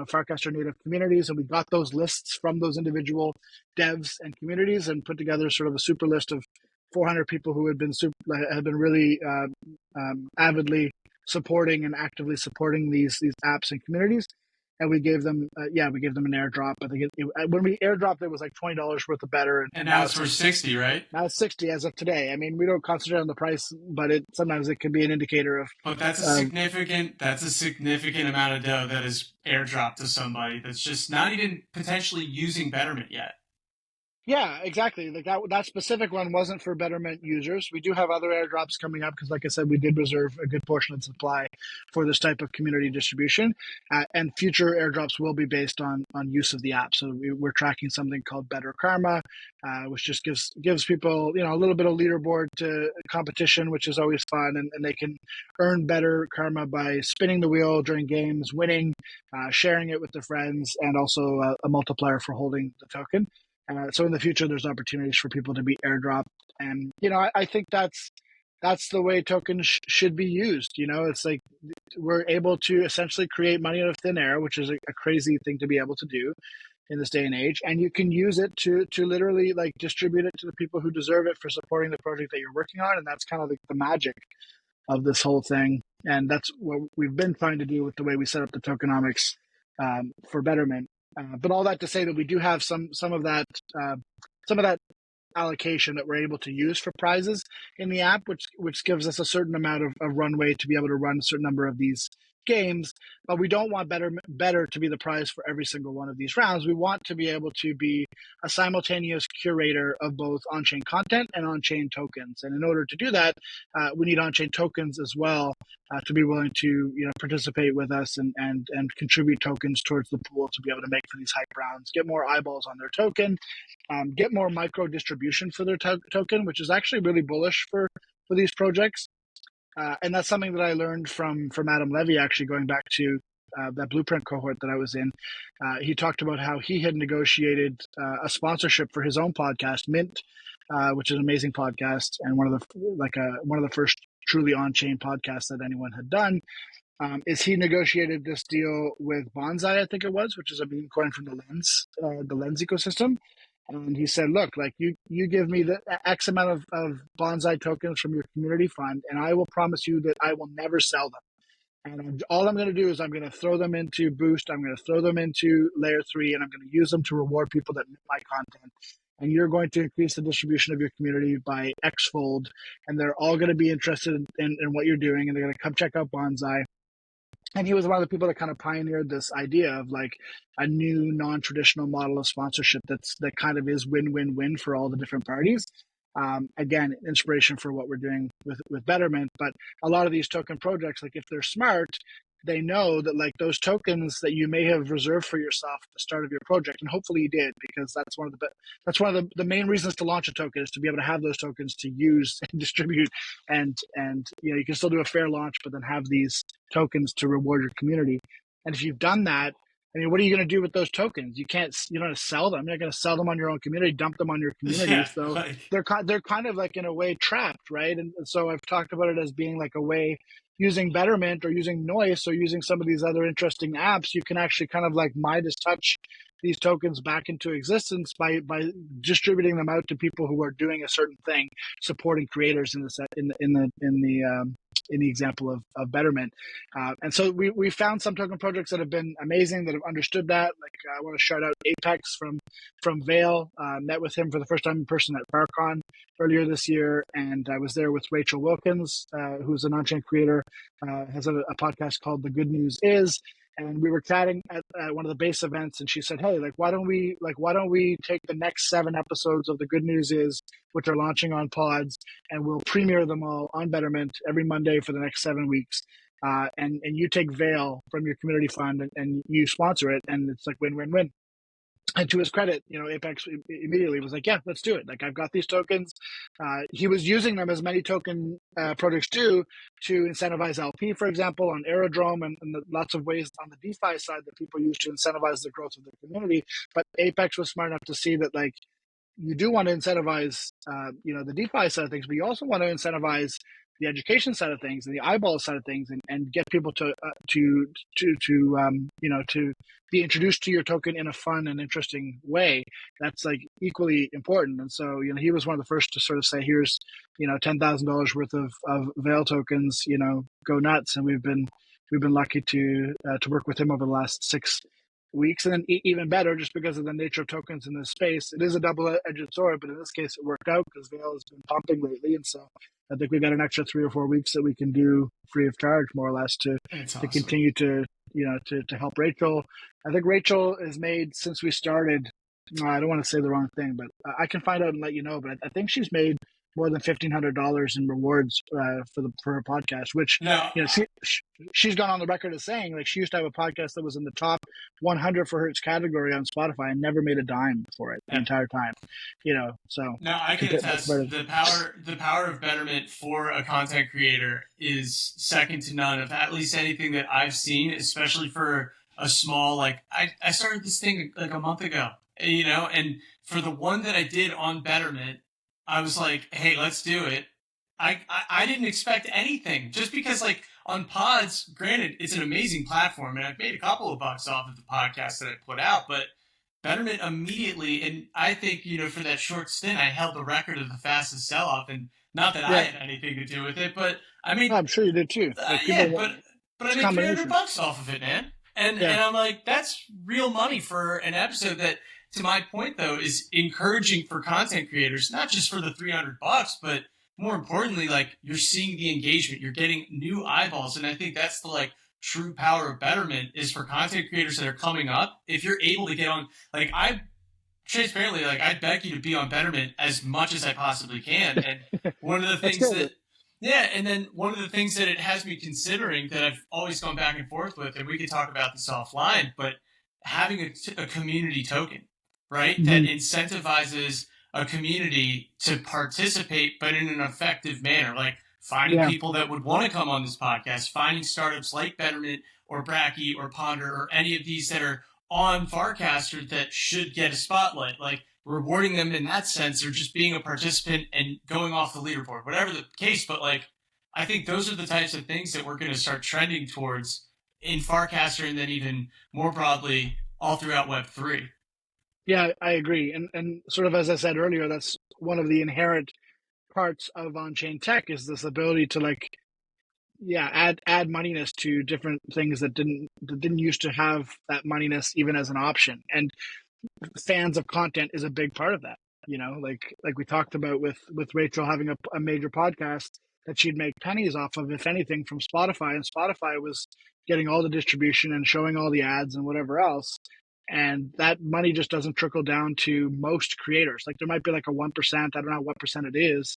Firecaster native communities, and we got those lists from those individual devs and communities, and put together sort of a super list of 400 people who had been really avidly supporting and actively supporting these apps and communities. And we gave them, we gave them an airdrop. I think when we airdropped, it was like $20 worth of better, And and now now it's it's for like 60, right? now it's 60 as of today. I mean, we don't concentrate on the price, but sometimes it can be an indicator of, But that's a significant amount of dough that is airdropped to somebody that's just not even potentially using Betterment yet. yeah, exactly. Like that specific one wasn't for Betterment users. We do have other airdrops coming up because, like I said, we did reserve a good portion of the supply for this type of community distribution, and future airdrops will be based on use of the app. So we're tracking something called Better Karma, which just gives people a little bit of leaderboard to competition, which is always fun, and they can earn better karma by spinning the wheel during games, winning, sharing it with their friends, and also a multiplier for holding the token. So in the future, there's opportunities for people to be airdropped, and I think that's the way tokens should be used. It's like we're able to essentially create money out of thin air, which is a crazy thing to be able to do in this day and age, and you can use it to literally like distribute it to the people who deserve it for supporting the project that you're working on, and that's kind of like the magic of this whole thing. And that's what we've been trying to do with the way we set up the tokenomics for Betterment. But all that to say that we do have some of that uh, some of that allocation that we're able to use for prizes in the app, which gives us a certain amount of runway to be able to run a certain number of these games. But we don't want better to be the prize for every single one of these rounds. We want to be able to be a simultaneous curator of both on-chain content and on-chain tokens. And in order to do that, we need on-chain tokens as well to be willing to participate with us and contribute tokens towards the pool to be able to make for these hype rounds, get more eyeballs on their token, get more micro distribution for their token, which is actually really bullish for these projects. And that's something that I learned from Adam Levy, actually going back to that Blueprint cohort that I was in. He talked about how he had negotiated a sponsorship for his own podcast, Mint, which is an amazing podcast and one of the first truly on-chain podcasts that anyone had done. Is he negotiated this deal with Bonsai, I think it was, which is a meme coin from the Lens ecosystem. And he said, look, like you give me the X amount of Bonsai tokens from your community fund, and I will promise you that I will never sell them. And all I'm going to do is I'm going to throw them into Boost. I'm going to throw them into Layer 3, and I'm going to use them to reward people that mint my content. And you're going to increase the distribution of your community by X-fold. And they're all going to be interested in what you're doing, and they're going to come check out Bonsai. And he was one of the people that kind of pioneered this idea of like a new non-traditional model of sponsorship that kind of is win-win-win for all the different parties. Again, inspiration for what we're doing with Betterment. But a lot of these token projects, like if they're smart, they know that like those tokens that you may have reserved for yourself at the start of your project, and hopefully you did, because that's one of the main reasons to launch a token is to be able to have those tokens to use and distribute, and you can still do a fair launch, but then have these tokens to reward your community. And if you've done that, I mean, what are you going to do with those tokens? You don't want to sell them. You're not going to sell them on your own community, dump them on your community. Yeah, So like they're kind of like in a way trapped, right? And so I've talked about it as being like a way, using Betterment or using Noise or using some of these other interesting apps, you can actually kind of like Midas touch these tokens back into existence by distributing them out to people who are doing a certain thing, supporting creators in the example of Betterment. And so we found some token projects that have been amazing, that have understood that. Like I want to shout out Apex from Vale. Met with him for the first time in person at FarCon earlier this year, and I was there with Rachel Wilkins, who's an on-chain creator, has a podcast called The Good News Is. And we were chatting at one of the base events, and she said, "Hey, why don't we take the next 7 episodes of The Good News Is, which are launching on pods, and we'll premiere them all on Betterment every Monday for the next 7 weeks. And you take Vale from your community fund and you sponsor it, and it's like win-win-win." And to his credit, Apex immediately was like, "Yeah, let's do it. Like, I've got these tokens." He was using them, as many token projects do, to incentivize LP, for example, on Aerodrome, and lots of ways on the DeFi side that people use to incentivize the growth of the community. But Apex was smart enough to see that, like, you do want to incentivize, the DeFi side of things, but you also want to incentivize the education side of things and the eyeball side of things, and get people to be introduced to your token in a fun and interesting way. That's like equally important. And so, he was one of the first to sort of say, here's, $10,000 worth of Veil tokens, go nuts. And we've been lucky to work with him over the last 6 weeks. And then even better, just because of the nature of tokens in this space, it is a double-edged sword, but in this case it worked out because Veil has been pumping lately. And so I think we got an extra 3 or 4 weeks that we can do free of charge, more or less, to Awesome. continue to to help Rachel. I think Rachel has made, since we started, I don't want to say the wrong thing, but I can find out and let you know, but I think she's made more than $1,500 in rewards for her podcast, which No, she's gone on the record as saying, like, she used to have a podcast that was in the top 100 for her category on Spotify and never made a dime for it the entire time. So no, I can attest the power of Betterment for a content creator is second to none of at least anything that I've seen, especially for a small, like, I started this thing like a month ago, and for the one that I did on Betterment, I was like, hey, let's do it. I didn't expect anything, just because, like, on Pods, granted, it's an amazing platform, and I've made a couple of bucks off of the podcast that I put out, but Betterment immediately, and I think, for that short stint, I held the record of the fastest sell-off, and not that I had anything to do with it, but I mean, I'm sure you did too. But I made $300 off of it, man. And I'm like, that's real money for an episode that, to my point, though, is encouraging for content creators, not just for the $300, but more importantly, like, you're seeing the engagement, you're getting new eyeballs. And I think that's the, like, true power of Betterment, is for content creators that are coming up. If you're able to get on, like, I beg you to be on Betterment as much as I possibly can. And one of the things and then one of the things that it has me considering, that I've always gone back and forth with, and we could talk about this offline, but having a community token, right? Mm-hmm. That incentivizes a community to participate, but in an effective manner, like finding people that would want to come on this podcast, finding startups like Betterment or Bracky or Ponder or any of these that are on Farcaster that should get a spotlight, like rewarding them in that sense, or just being a participant and going off the leaderboard, whatever the case. But, like, I think those are the types of things that we're going to start trending towards in Farcaster, and then even more broadly all throughout Web3. Yeah, I agree. And sort of, as I said earlier, that's one of the inherent parts of on-chain tech, is this ability to, like, add moneyness to different things that didn't used to have that moneyness even as an option. And fans of content is a big part of that. Like we talked about with Rachel having a major podcast that she'd make pennies off of, if anything, from Spotify, and Spotify was getting all the distribution and showing all the ads and whatever else. And that money just doesn't trickle down to most creators. Like, there might be like a 1%, I don't know what percent it is,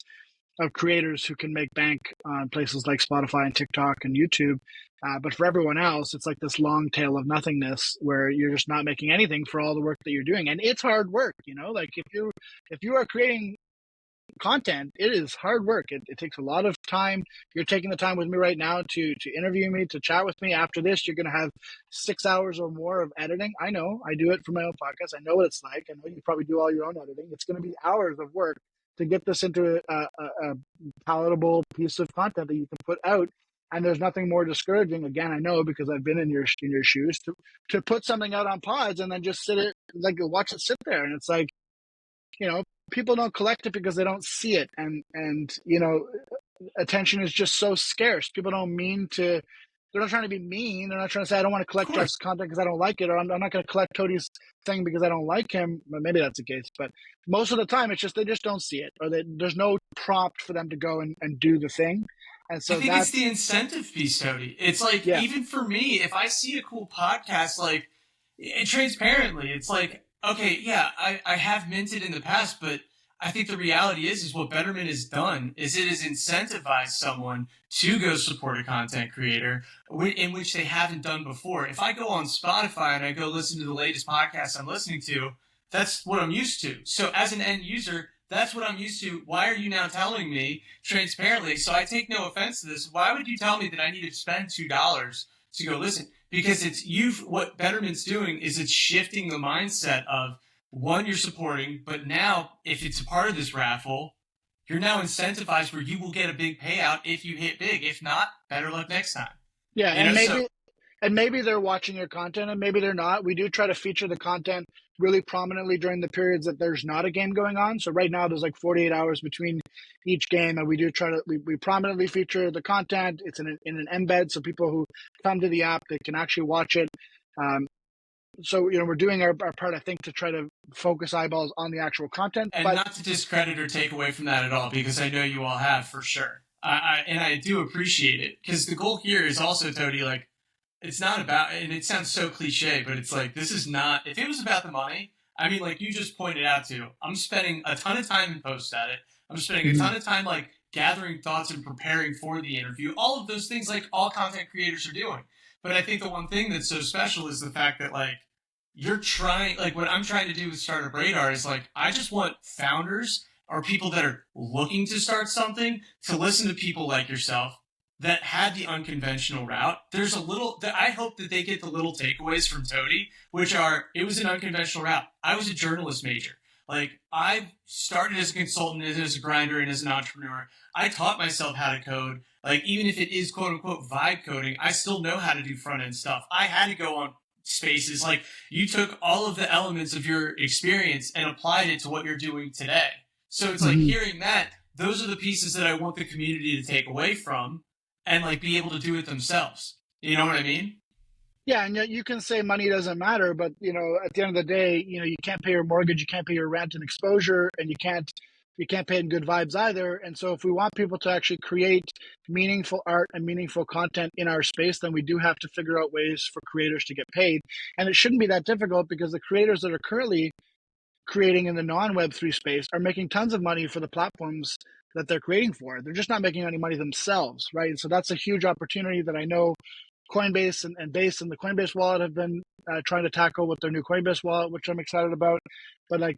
of creators who can make bank on places like Spotify and TikTok and YouTube. But for everyone else, it's like this long tail of nothingness where you're just not making anything for all the work that you're doing. And it's hard work, like, if you are creating content, it is hard work. It takes a lot of time. You're taking the time with me right now to interview me, to chat with me. After this, you're going to have 6 hours or more of editing. I know, I do it for my own podcast. I know what it's like. I know you probably do all your own editing. It's going to be hours of work to get this into a palatable piece of content that you can put out. And there's nothing more discouraging, again, I know, because I've been in your shoes, to put something out on Pods and then just watch it sit there. And it's like, people don't collect it because they don't see it. And attention is just so scarce. People don't mean to, they're not trying to be mean. They're not trying to say, I don't want to collect Jeff's content because I don't like it, or I'm not going to collect Toady's thing because I don't like him. But maybe that's the case. But most of the time, it's just they just don't see it, or there's no prompt for them to go and do the thing. And so I think it's the incentive piece, Toady. It's like, even for me, if I see a cool podcast, like, transparently, it's like, okay, I have minted in the past, but I think the reality is what Betterment has done is it has incentivized someone to go support a content creator in which they haven't done before. If I go on Spotify and I go listen to the latest podcast I'm listening to, that's what I'm used to. So as an end user, that's what I'm used to. Why are you now telling me transparently? So I take no offense to this. Why would you tell me that I need to spend $2 to go listen? Because what Betterment's doing is it's shifting the mindset of, one, you're supporting, but now if it's a part of this raffle, you're now incentivized where you will get a big payout if you hit big. If not, better luck next time. Yeah, and maybe they're watching your content and maybe they're not. We do try to feature the content really prominently during the periods that there's not a game going on. So right now there's like 48 hours between each game, and we do try to we prominently feature the content. It's in an embed, so people who come to the app, they can actually watch it. So we're doing our part, I think, to try to focus eyeballs on the actual content. And not to discredit or take away from that at all, because I know you all have for sure. I do appreciate it, because the goal here is also, Toady, like, it's not about, and it sounds so cliche, but it's like, this is not, if it was about the money, I mean, like you just pointed out to, I'm spending a ton of time in post at it. I'm spending a ton of time, like, gathering thoughts and preparing for the interview. All of those things, like all content creators are doing. But I think the one thing that's so special is the fact that, like, you're trying, like, what I'm trying to do with Startup Radar is, like, I just want founders or people that are looking to start something to listen to people like yourself that had the unconventional route. There's a little that I hope that they get the little takeaways from Toady, which are, it was an unconventional route. I was a journalist major. Like, I started as a consultant, as a grinder, and as an entrepreneur. I taught myself how to code. Like, even if it is quote unquote vibe coding, I still know how to do front end stuff. I had to go on Spaces. Like, you took all of the elements of your experience and applied it to what you're doing today. So it's like, hearing that, those are the pieces that I want the community to take away from and, like, be able to do it themselves. You know what I mean? Yeah, and you can say money doesn't matter, but at the end of the day, you can't pay your mortgage, you can't pay your rent and exposure, and you can't pay in good vibes either. And so if we want people to actually create meaningful art and meaningful content in our space, then we do have to figure out ways for creators to get paid. And it shouldn't be that difficult, because the creators that are currently creating in the non-Web3 space are making tons of money for the platforms that they're creating for. They're just not making any money themselves, right? And so that's a huge opportunity that I know Coinbase and Base and the Coinbase wallet have been trying to tackle with their new Coinbase wallet, which I'm excited about. But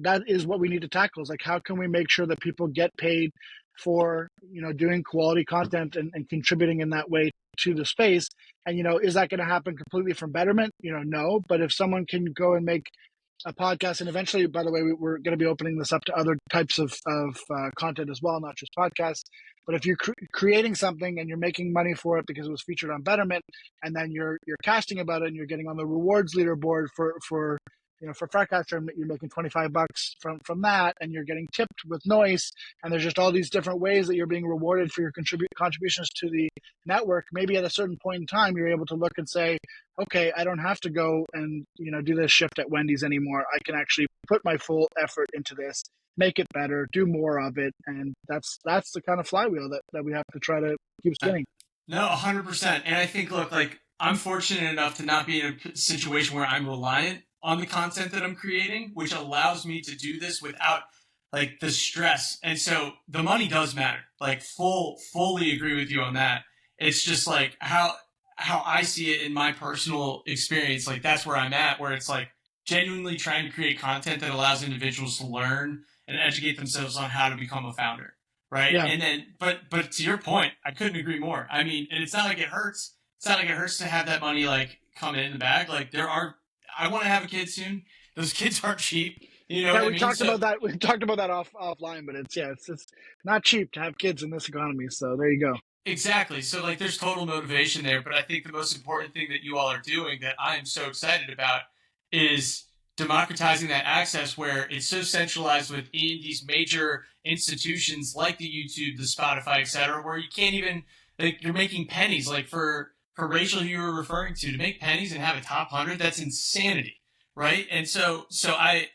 that is what we need to tackle, is like, how can we make sure that people get paid for doing quality content and contributing in that way to the space? And is that going to happen completely from Betterment? No. But if someone can go and make a podcast, and eventually, by the way, we're going to be opening this up to other types of content as well, not just podcasts. But if you're creating something and you're making money for it because it was featured on Betterment, and then you're casting about it and you're getting on the rewards leaderboard for Farcaster, you're making $25 from that, and you're getting tipped with noise, and there's just all these different ways that you're being rewarded for your contributions to the network. Maybe at a certain point in time, you're able to look and say, okay, I don't have to go and do this shift at Wendy's anymore. I can actually put my full effort into this, make it better, do more of it, and that's the kind of flywheel that we have to try to keep spinning. No, 100%. And I think, look, like, I'm fortunate enough to not be in a situation where I'm reliant on the content that I'm creating, which allows me to do this without, like, the stress. And so the money does matter. Like, fully agree with you on that. It's just like how I see it in my personal experience. Like, that's where I'm at, where it's like genuinely trying to create content that allows individuals to learn and educate themselves on how to become a founder. Right. Yeah. And then, but to your point, I couldn't agree more. I mean, and it's not like it hurts. It's not like it hurts to have that money, like, come in the bag. Like, I want to have a kid soon. Those kids aren't cheap. You know, yeah, we talked about that. We talked about that offline, but it's not cheap to have kids in this economy. So there you go. Exactly. So, like, there's total motivation there. But I think the most important thing that you all are doing that I am so excited about is democratizing that access, where it's so centralized within these major institutions like the YouTube, the Spotify, et cetera, where you can't even, like, you're making pennies. Like, for Rachel, who you were referring to make pennies and have a top 100, that's insanity, right? And so I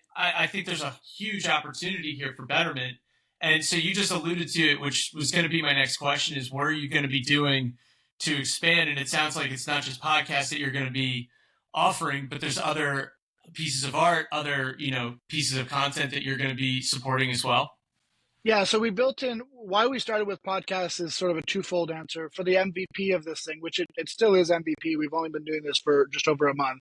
think there's a huge opportunity here for Betterment. And so you just alluded to it, which was going to be my next question, is what are you going to be doing to expand? And it sounds like it's not just podcasts that you're going to be offering, but there's other pieces of art, other, pieces of content that you're going to be supporting as well? Yeah, so we built in why we started with podcasts is sort of a twofold answer. For the MVP of this thing, which it still is MVP, we've only been doing this for just over a month.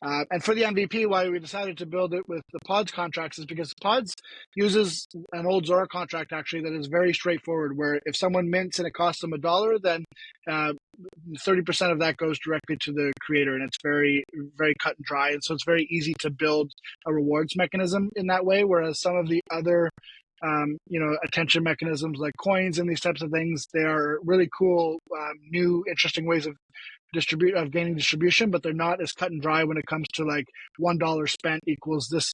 And for the MVP, why we decided to build it with the Pods contracts is because Pods uses an old Zora contract actually that is very straightforward. Where if someone mints and it costs them $1, then 30% of that goes directly to the creator, and it's very very cut and dry. And so it's very easy to build a rewards mechanism in that way. Whereas some of the other attention mechanisms like coins and these types of things, they are really cool, new, interesting ways of gaining distribution, but they're not as cut and dry when it comes to like $1 spent equals this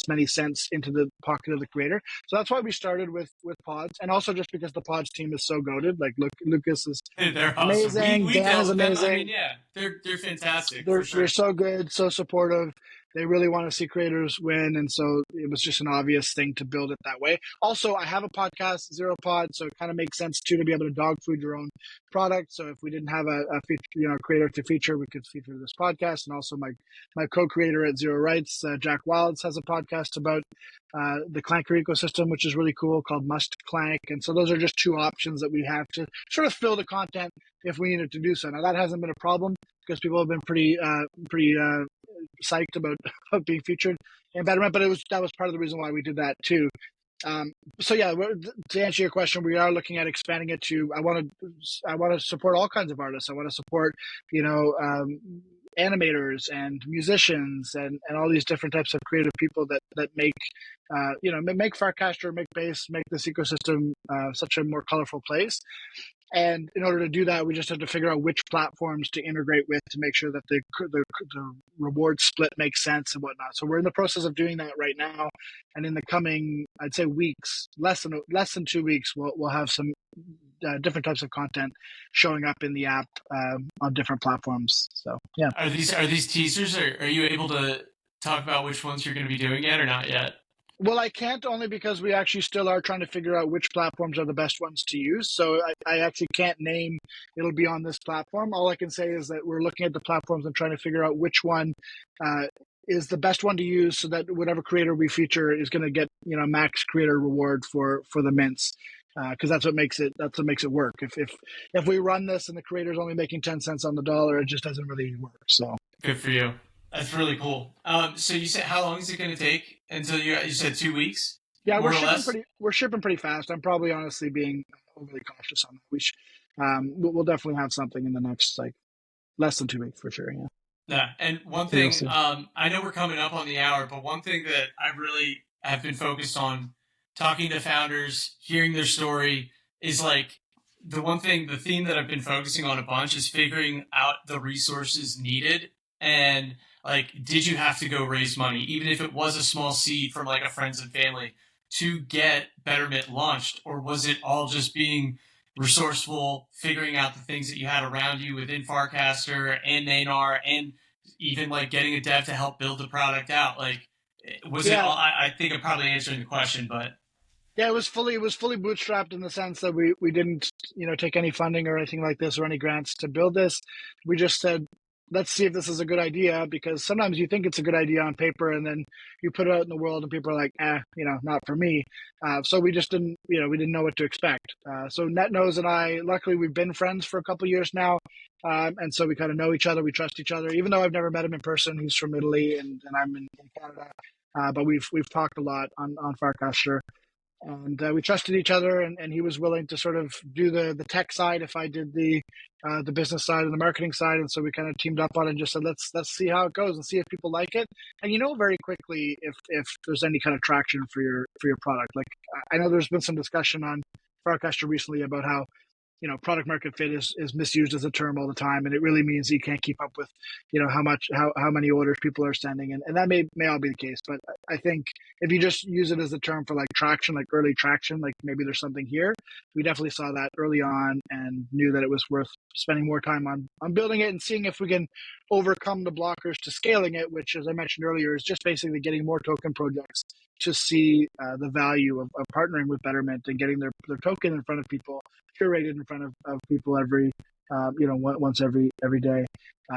many cents into the pocket of the creator. So that's why we started with Pods, and also just because the Pods team is so goated. Like, look, Lucas is They're awesome. We amazing. we Dan dealt is with them. I mean, amazing. yeah, they're fantastic for They're sure. so good, so supportive. They really want to see creators win, and so it was just an obvious thing to build it that way. Also, I have a podcast, Zero Pod, so it kind of makes sense too to be able to dog food your own product. So if we didn't have a feature, creator to feature, we could feature this podcast. And also my co-creator at Zero Rights, Jack Wilds, has a podcast about the Clanker ecosystem, which is really cool, called Must Clank. And so those are just two options that we have to sort of fill the content if we needed to do so. Now that hasn't been a problem because people have been pretty psyched about being featured in Betterment, but that was part of the reason why we did that too. So yeah, to answer your question, we are looking at expanding it to. I want to support all kinds of artists. I want to support animators and musicians and all these different types of creative people that make make Farcaster, make base, make this ecosystem such a more colorful place. And in order to do that, we just have to figure out which platforms to integrate with to make sure that the reward split makes sense and whatnot. So we're in the process of doing that right now, and in the coming, I'd say weeks, less than 2 weeks, we'll have some different types of content showing up in the app on different platforms. So yeah. Are these teasers? Are you able to talk about which ones you're going to be doing yet or not yet? Well, I can't, only because we actually still are trying to figure out which platforms are the best ones to use. So I actually can't name it'll be on this platform. All I can say is that we're looking at the platforms and trying to figure out which one is the best one to use, so that whatever creator we feature is going to get max creator reward for the mints. Because that's what makes it work. If we run this and the creator's only making 10 cents on the dollar, it just doesn't really work. So Good for you. That's really cool. So you said how long is it going to take until you said 2 weeks, yeah, more or less? we're shipping pretty fast. I'm probably honestly being overly cautious on that. We'll definitely have something in the next like less than 2 weeks for sure. Yeah. Yeah. And one So you'll thing, see. I know we're coming up on the hour, but one thing that I really have been focused on talking to founders, hearing their story is like the theme that I've been focusing on a bunch is figuring out the resources needed. And like, did you have to go raise money, even if it was a small seed from like a friends and family to get Betterment launched? Or was it all just being resourceful, figuring out the things that you had around you within Farcaster and Nanar, and even like getting a dev to help build the product out? Like, was it Yeah, all? I think I'm probably answering the question, but yeah, it was fully bootstrapped in the sense that we didn't take any funding or anything like this or any grants to build this. We just said, let's see if this is a good idea, because sometimes you think it's a good idea on paper and then you put it out in the world and people are like, not for me. So we just didn't we didn't know what to expect. So NetNose and I, luckily, we've been friends for a couple of years now. And so we kind of know each other, we trust each other, even though I've never met him in person. He's from Italy and I'm in Canada. But we've talked a lot on Farcaster, and we trusted each other, and he was willing to sort of do the tech side if I did the business side and the marketing side. And so we kind of teamed up on it and just said, let's see how it goes and see if people like it. And very quickly if there's any kind of traction for your product. Like, I know there's been some discussion on Farcaster recently about how product market fit is misused as a term all the time, and it really means you can't keep up with how many orders people are sending, and that may all be the case. But I think if you just use it as a term for like traction, like early traction, like maybe there's something here. We definitely saw that early on and knew that it was worth spending more time on building it and seeing if we can overcome the blockers to scaling it, which, as I mentioned earlier, is just basically getting more token projects to see the value of partnering with Betterment and getting their token in front of people, curated in front of people every once every day.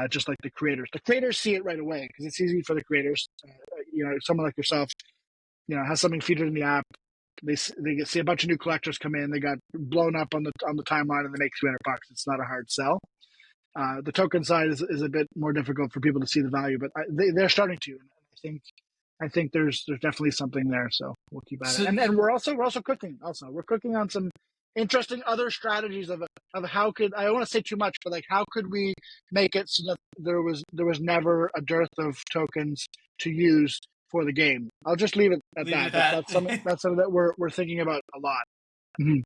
just like the creators. The creators see it right away because it's easy for the creators. Someone like yourself, has something featured in the app. They see a bunch of new collectors come in. They got blown up on the timeline, and they make $300. It's not a hard sell. The token side is a bit more difficult for people to see the value, but they're starting to. And I think there's definitely something there. So we'll keep at it. So And we're also cooking. We're cooking on some interesting other strategies of how could, I don't want to say too much, but like how could we make it so that there was never a dearth of tokens to use for the game. I'll just leave it at leave it that. at That's something that we're thinking about a lot. Mhm.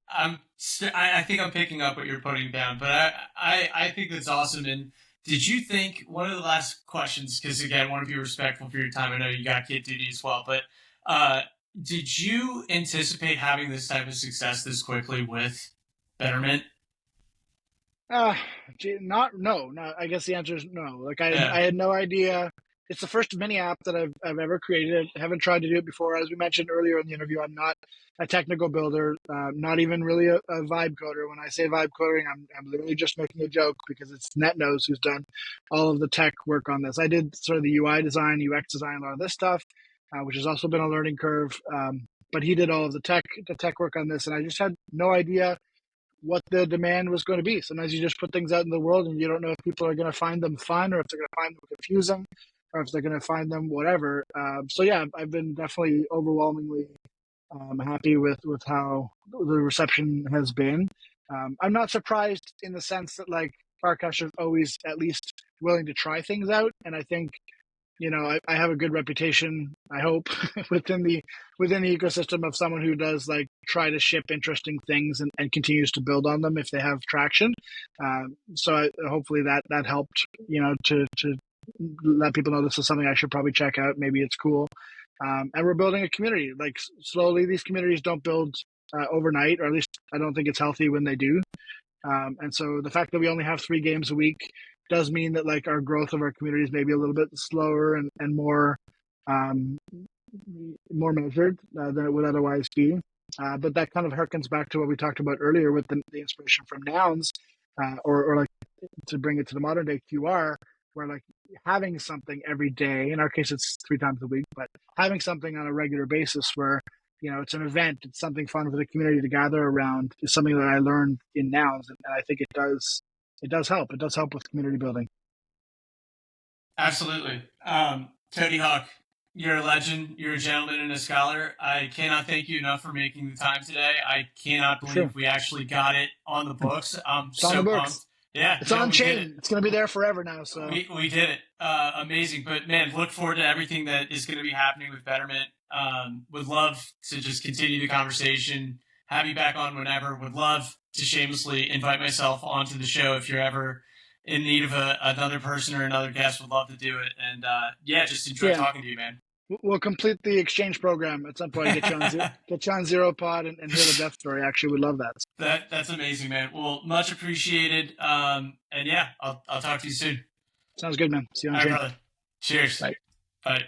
I think I'm picking up what you're putting down, but I think that's awesome. And did you think, one of the last questions, because again, I want to be respectful for your time. I know you got kid duty as well, but uh, did you anticipate having this type of success this quickly with Betterment? Uh, no. I guess the answer is no. Like Yeah, I had no idea. It's the first mini app that I've ever created. I haven't tried to do it before. As we mentioned earlier in the interview, I'm not a technical builder, not even really a vibe coder. When I say vibe coding, I'm literally just making a joke because it's NetNose who's done all of the tech work on this. I did sort of the UI design, UX design, a lot of this stuff, which has also been a learning curve. But he did all of the tech work on this, and I just had no idea what the demand was going to be. Sometimes you just put things out in the world and you don't know if people are going to find them fun or if they're going to find them confusing or if they're going to find them whatever. So yeah, I've been definitely overwhelmingly happy with how the reception has been. I'm not surprised in the sense that like Farcash is always at least willing to try things out, and I think I have a good reputation, I hope, within the ecosystem of someone who does like try to ship interesting things and continues to build on them if they have traction. Hopefully that helped, to let people know this is something I should probably check out. Maybe it's cool. And we're building a community. Like slowly, these communities don't build overnight, or at least I don't think it's healthy when they do. And so the fact that we only have 3 games a week does mean that like our growth of our communities may be a little bit slower and more um, more measured than it would otherwise be. But that kind of harkens back to what we talked about earlier with the inspiration from nouns, or like to bring it to the modern day QR, where like having something every day, in our case it's 3 times a week, but having something on a regular basis where it's an event, it's something fun for the community to gather around, is something that I learned in nouns, and I think it does help. It does help with community building. absolutely. Toady Hawk, you're a legend. You're a gentleman and a scholar. I cannot thank you enough for making the time today. I cannot Sure. believe we actually got it on the books. I'm It's on the so books. pumped. Yeah, It's no, on we did it. chain. It's going to be there forever now. So We did it. Amazing. But man, look forward to everything that is going to be happening with Betterment. Would love to just continue the conversation. Have you back on whenever. Would love to shamelessly invite myself onto the show if you're ever in need of another person or another guest. Would love to do it. And yeah, just enjoy yeah, talking to you, man. we'll complete the exchange program at some point. Get you on Zero Pod and hear the death story. Actually, we love that. That's amazing, man. Well, much appreciated. And yeah, I'll talk to you soon. Sounds good, man. See you on All right, chain. brother. Cheers. Bye. Bye.